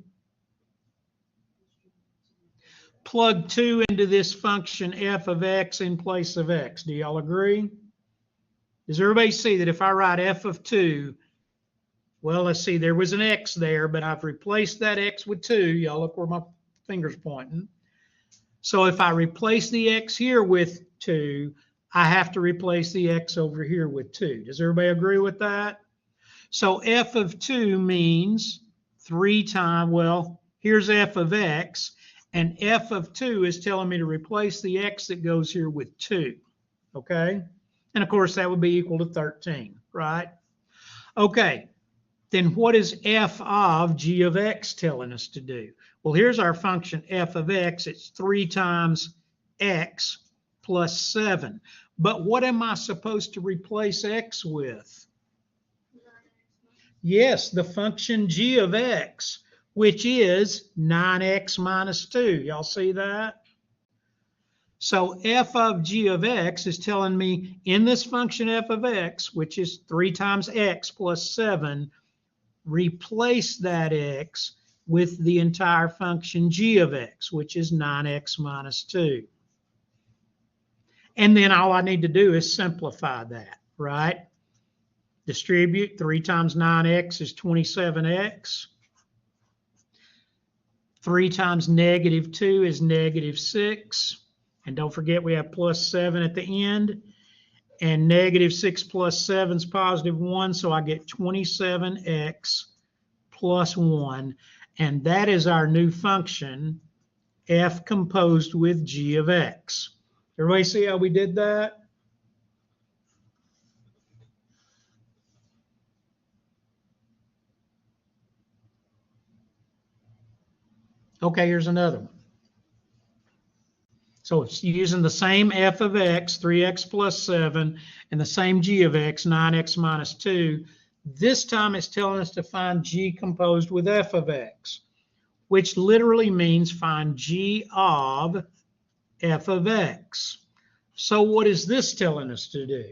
Plug 2 into this function f of x in place of x. Do y'all agree? Does everybody see that if I write f of 2, well, let's see, there was an x there, but I've replaced that x with 2. Y'all look where my finger's pointing. So if I replace the x here with 2, I have to replace the x over here with 2. Does everybody agree with that? So f of 2 means 3 times, well, here's f of x, and f of 2 is telling me to replace the x that goes here with 2, okay? And of course, that would be equal to 13, right? Okay. Then what is f of g of x telling us to do? Well, here's our function f of x. It's 3 times x plus 7. But what am I supposed to replace x with? Yes, the function g of x, which is 9x minus 2. Y'all see that? So f of g of x is telling me in this function f of x, which is 3 times x plus 7, replace that x with the entire function g of x, which is 9x minus 2. And then all I need to do is simplify that, right? Distribute 3 times 9x is 27x. 3 times negative 2 is negative 6. And don't forget we have plus 7 at the end. And negative 6 plus 7 is positive 1, so I get 27x plus 1. And that is our new function, f composed with g of x. Everybody see how we did that? Okay, here's another one. So it's using the same f of x, 3x plus 7, and the same g of x, 9x minus 2. This time it's telling us to find g composed with f of x, which literally means find g of f of x. So what is this telling us to do?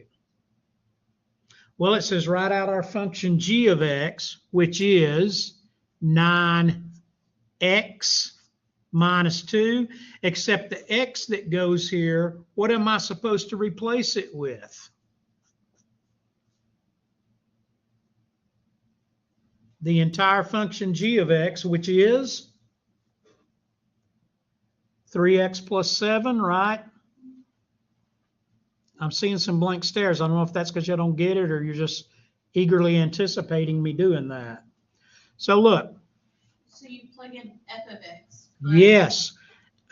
Well, it says write out our function g of x, which is 9x minus 2, except the x that goes here, what am I supposed to replace it with? The entire function g of x, which is 3x plus 7, right? I'm seeing some blank stares. I don't know if that's because you don't get it or you're just eagerly anticipating me doing that. So look. So you plug in f of x. Right? Yes.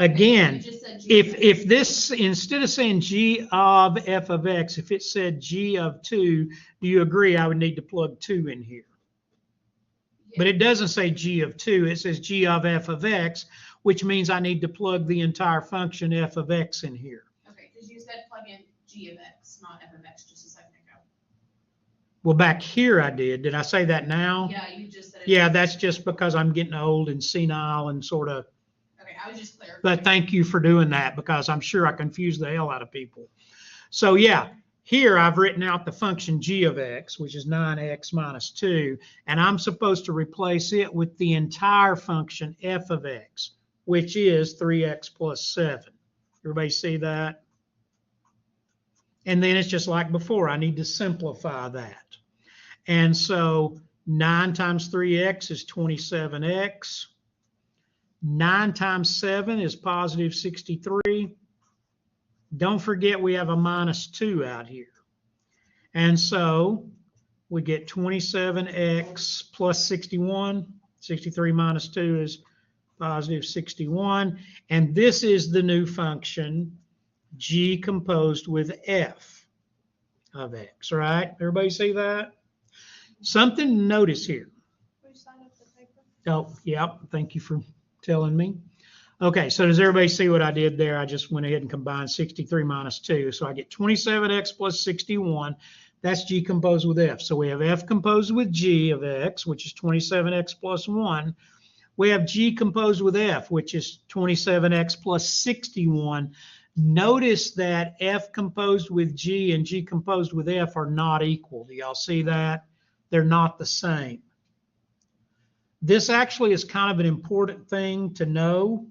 Again, if this, instead of saying g of f of x, if it said g of 2, do you agree I would need to plug 2 in here? Yeah. But it doesn't say g of 2. It says g of f of x, which means I need to plug the entire function f of x in here. Okay, because you said plug in g of x, not f of x, just a second ago. Well, back here I did. Did I say that now? Yeah, you just said it. Yeah, that's just because I'm getting old and senile and sort of. Okay, I was just clear. But thank you for doing that because I'm sure I confused the hell out of people. So yeah, here I've written out the function g of x, which is 9x minus 2, and I'm supposed to replace it with the entire function f of x, which is 3x plus 7. Everybody see that? And then it's just like before, I need to simplify that. And so 9 times 3x is 27x. 9 times 7 is positive 63. Don't forget we have a minus 2 out here. And so we get 27x plus 61. 63 minus 2 is positive 61. And this is the new function, g composed with f of x, right? Everybody see that? Something to notice here. Oh, yeah, thank you for telling me. Okay, so does everybody see what I did there? I just went ahead and combined 63 minus 2. So I get 27x plus 61. That's g composed with f. So we have f composed with g of x, which is 27x plus 1. We have g composed with f, which is 27x plus 61. Notice that f composed with g and g composed with f are not equal. Do y'all see that? They're not the same. This actually is kind of an important thing to know.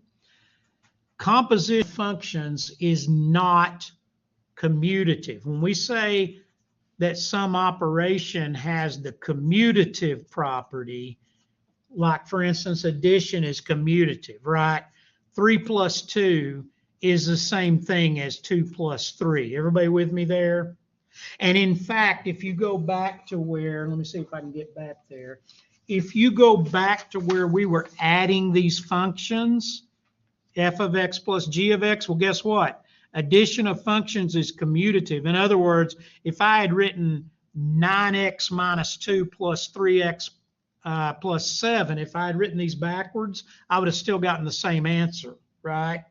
Composition functions is not commutative. When we say that some operation has the commutative property, like for instance, addition is commutative, right? 3 plus 2 is the same thing as 2 plus 3. Everybody with me there? And in fact, if you go back to where, let me see if I can get back there. If you go back to where we were adding these functions, f of x plus g of x, well, guess what? Addition of functions is commutative. In other words, if I had written 9x minus 2 plus 3x plus 7, if I had written these backwards, I would have still gotten the same answer, right?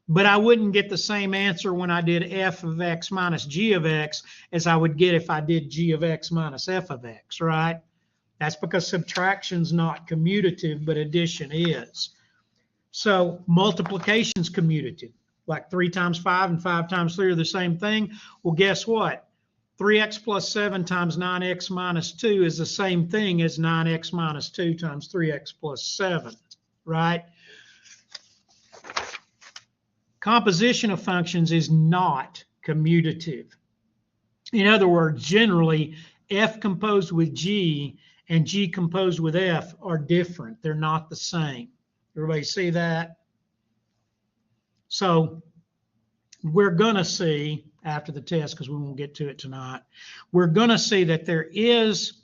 But I wouldn't get the same answer when I did f of x minus g of x as I would get if I did g of x minus f of x, right? That's because subtraction's not commutative, but addition is. So multiplication's commutative, like 3 times 5 and 5 times 3 are the same thing. Well, guess what? 3x plus 7 times 9x minus 2 is the same thing as 9x minus 2 times 3x plus 7, right? composition of functions is not commutative. In other words, generally, f composed with g and g composed with f are different. They're not the same. Everybody see that? So we're going to see after the test, because we won't get to it tonight, we're going to see that there is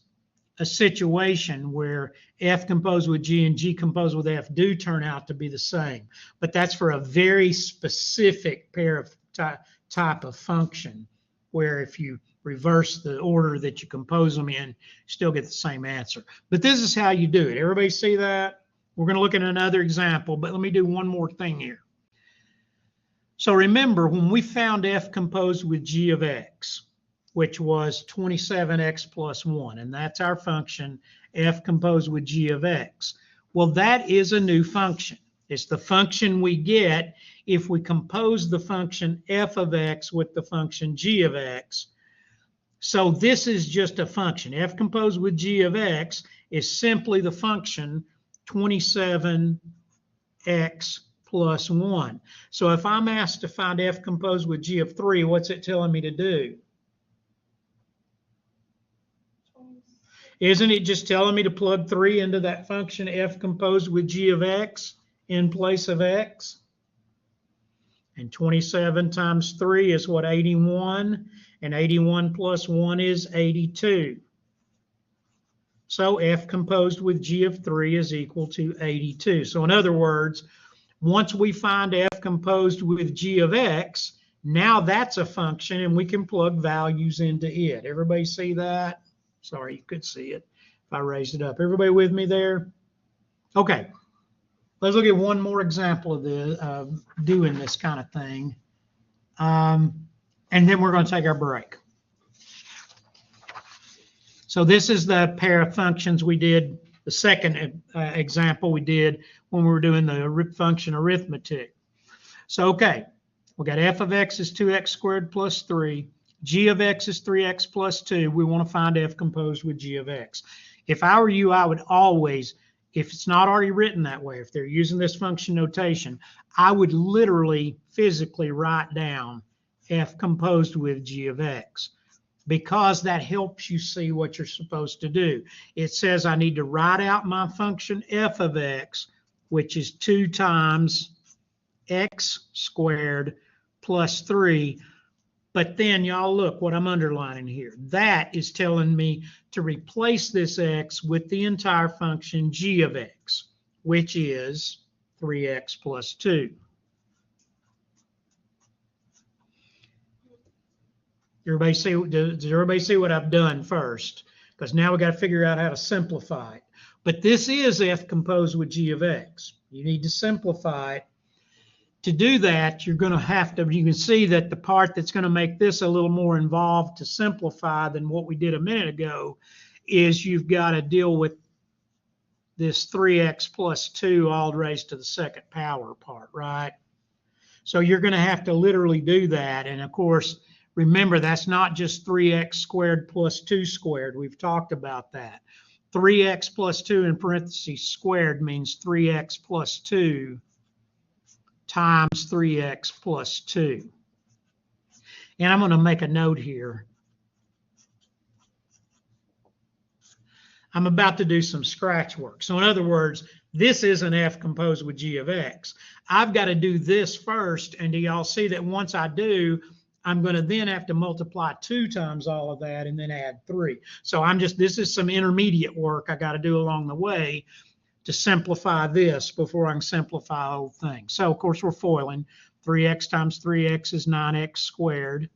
a situation where f composed with g and g composed with f do turn out to be the same. But that's for a very specific pair of type of function, where if you reverse the order that you compose them in, you still get the same answer. But this is how you do it. Everybody see that? We're going to look at another example, but let me do one more thing here. So remember, when we found f composed with g of x, which was 27x plus 1, and that's our function, f composed with g of x. Well, that is a new function. It's the function we get if we compose the function f of x with the function g of x. So this is just a function. F composed with g of x is simply the function 27x plus 1. So if I'm asked to find f composed with g of 3, what's it telling me to do? Isn't it just telling me to plug 3 into that function f composed with g of x in place of x? And 27 times 3 is what, 81? And 81 plus 1 is 82. So f composed with g of 3 is equal to 82. So in other words, once we find f composed with g of x, now that's a function and we can plug values into it. Everybody see that? Sorry, you could see it if I raised it up. Everybody with me there? Okay, let's look at one more example of this, doing this kind of thing. And then we're going to take our break. So this is the pair of functions we did, the second example we did when we were doing the function arithmetic. So, okay, we got f of x is 2x squared plus 3. G of x is 3x plus 2. We want to find f composed with g of x. If I were you, I would always, if it's not already written that way, if they're using this function notation, I would literally physically write down f composed with g of x, because that helps you see what you're supposed to do. It says I need to write out my function f of x, which is 2 times x squared plus 3. But then y'all look what I'm underlining here. That is telling me to replace this x with the entire function g of x, which is 3x plus 2. Does everybody see what I've done first? Because now we got to figure out how to simplify it. But this is f composed with g of x. You need to simplify it. To do that, you're going to have to, you can see that the part that's going to make this a little more involved to simplify than what we did a minute ago is you've got to deal with this 3x plus 2 all raised to the second power part, right? So you're going to have to literally do that. And of course, remember, that's not just 3x squared plus 2 squared. We've talked about that. 3x plus 2 in parentheses squared means 3x plus 2 times 3x plus 2. And I'm going to make a note here. I'm about to do some scratch work. So in other words, this is an f composed with g of x. I've got to do this first, and do y'all see that once I do, I'm going to then have to multiply 2 times all of that and then add 3. So this is some intermediate work I got to do along the way to simplify this before I can simplify the whole thing. So of course we're foiling. 3x times 3x is 9x squared.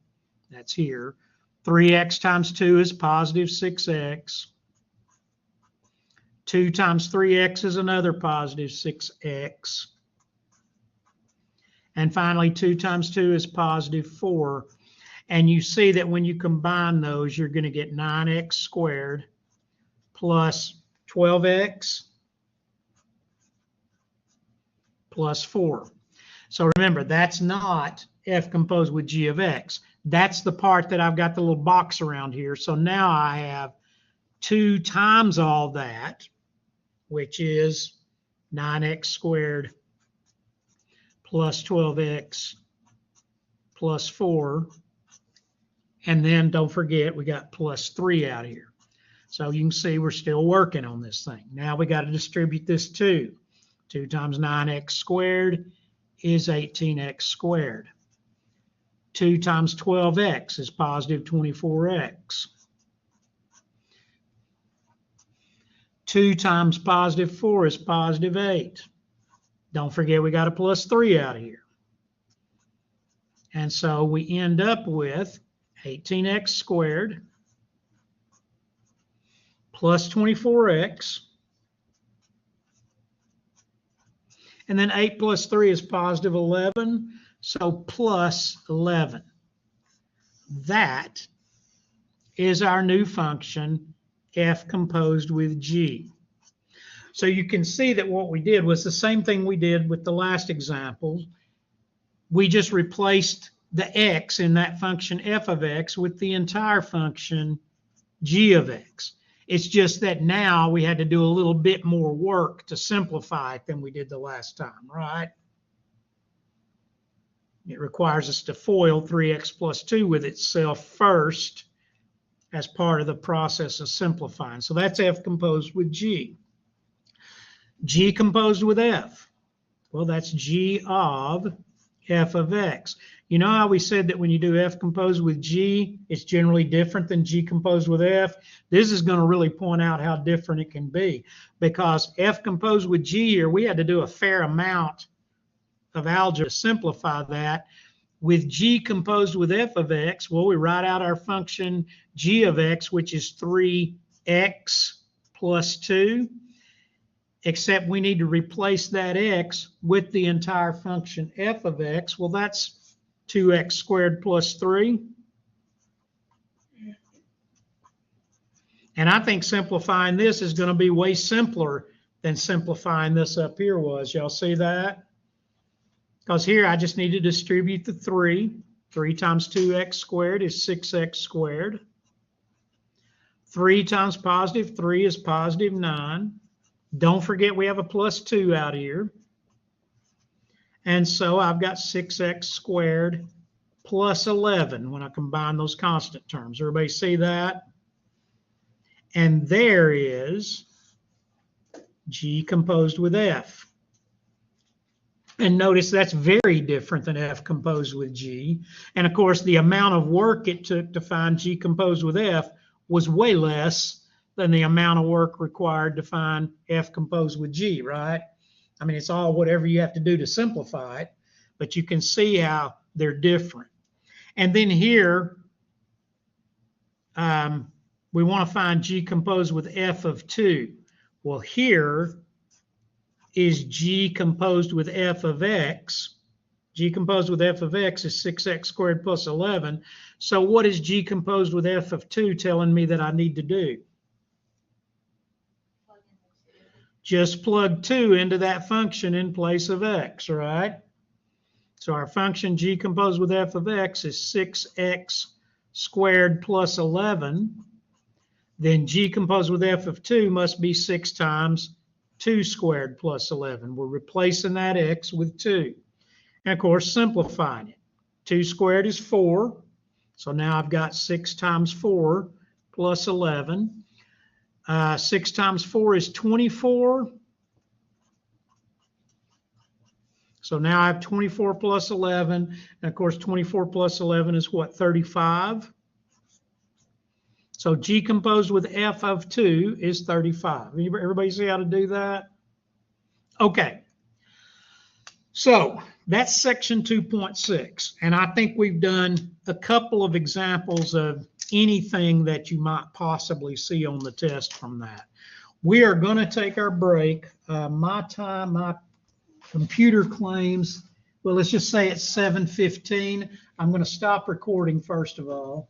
That's here. 3x times 2 is positive 6x. 2 times 3x is another positive 6x. And finally, 2 times 2 is positive 4. And you see that when you combine those, you're going to get 9x squared plus 12x plus 4. So remember, that's not f composed with g of x. That's the part that I've got the little box around here. So now I have 2 times all that, which is 9x squared plus 12x plus 4. And then don't forget, we got plus 3 out here. So you can see we're still working on this thing. Now we got to distribute this 2. 2 times 9x squared is 18x squared. 2 times 12x is positive 24x. 2 times positive 4 is positive 8. Don't forget we got a plus 3 out here. And so we end up with 18x squared plus 24x. And then 8 plus 3 is positive 11, so plus 11. That is our new function, f composed with g. So you can see that what we did was the same thing we did with the last example. We just replaced the x in that function f of x with the entire function g of x. It's just that now we had to do a little bit more work to simplify it than we did the last time, right? It requires us to FOIL 3x plus 2 with itself first as part of the process of simplifying. So that's f composed with g. G composed with f. Well, that's g of f of x. You know how we said that when you do f composed with g, it's generally different than g composed with f? This is going to really point out how different it can be, because f composed with g here, we had to do a fair amount of algebra to simplify that. With g composed with f of x, well, we write out our function g of x, which is 3x plus 2, except we need to replace that x with the entire function f of x. Well, that's 2x squared plus 3. And I think simplifying this is going to be way simpler than simplifying this up here was. Y'all see that? Because here I just need to distribute the 3. 3 times 2x squared is 6x squared. 3 times positive 3 is positive 9. Don't forget we have a plus 2 out here. And so I've got 6x squared plus 11 when I combine those constant terms. Everybody see that? And there is g composed with f. And notice that's very different than f composed with g. And of course, the amount of work it took to find g composed with f was way less than the amount of work required to find f composed with g, right? I mean, it's all whatever you have to do to simplify it, but you can see how they're different. And then here, we want to find g composed with f of 2. Well, here is g composed with f of x. G composed with f of x is 6x squared plus 11. So what is g composed with f of 2 telling me that I need to do? Just plug 2 into that function in place of x, right? So our function g composed with f of x is 6x squared plus 11. Then g composed with f of 2 must be 6 times 2 squared plus 11. We're replacing that x with 2. And of course, simplifying it. 2 squared is 4. So now I've got 6 times 4 plus 11. 6 times 4 is 24. So now I have 24 plus 11. And of course, 24 plus 11 is what, 35? So g composed with f of 2 is 35. Everybody see how to do that? Okay. So that's section 2.6. And I think we've done a couple of examples of anything that you might possibly see on the test from that. We are going to take our break. My computer claims, well, let's just say it's 7:15. I'm going to stop recording first of all.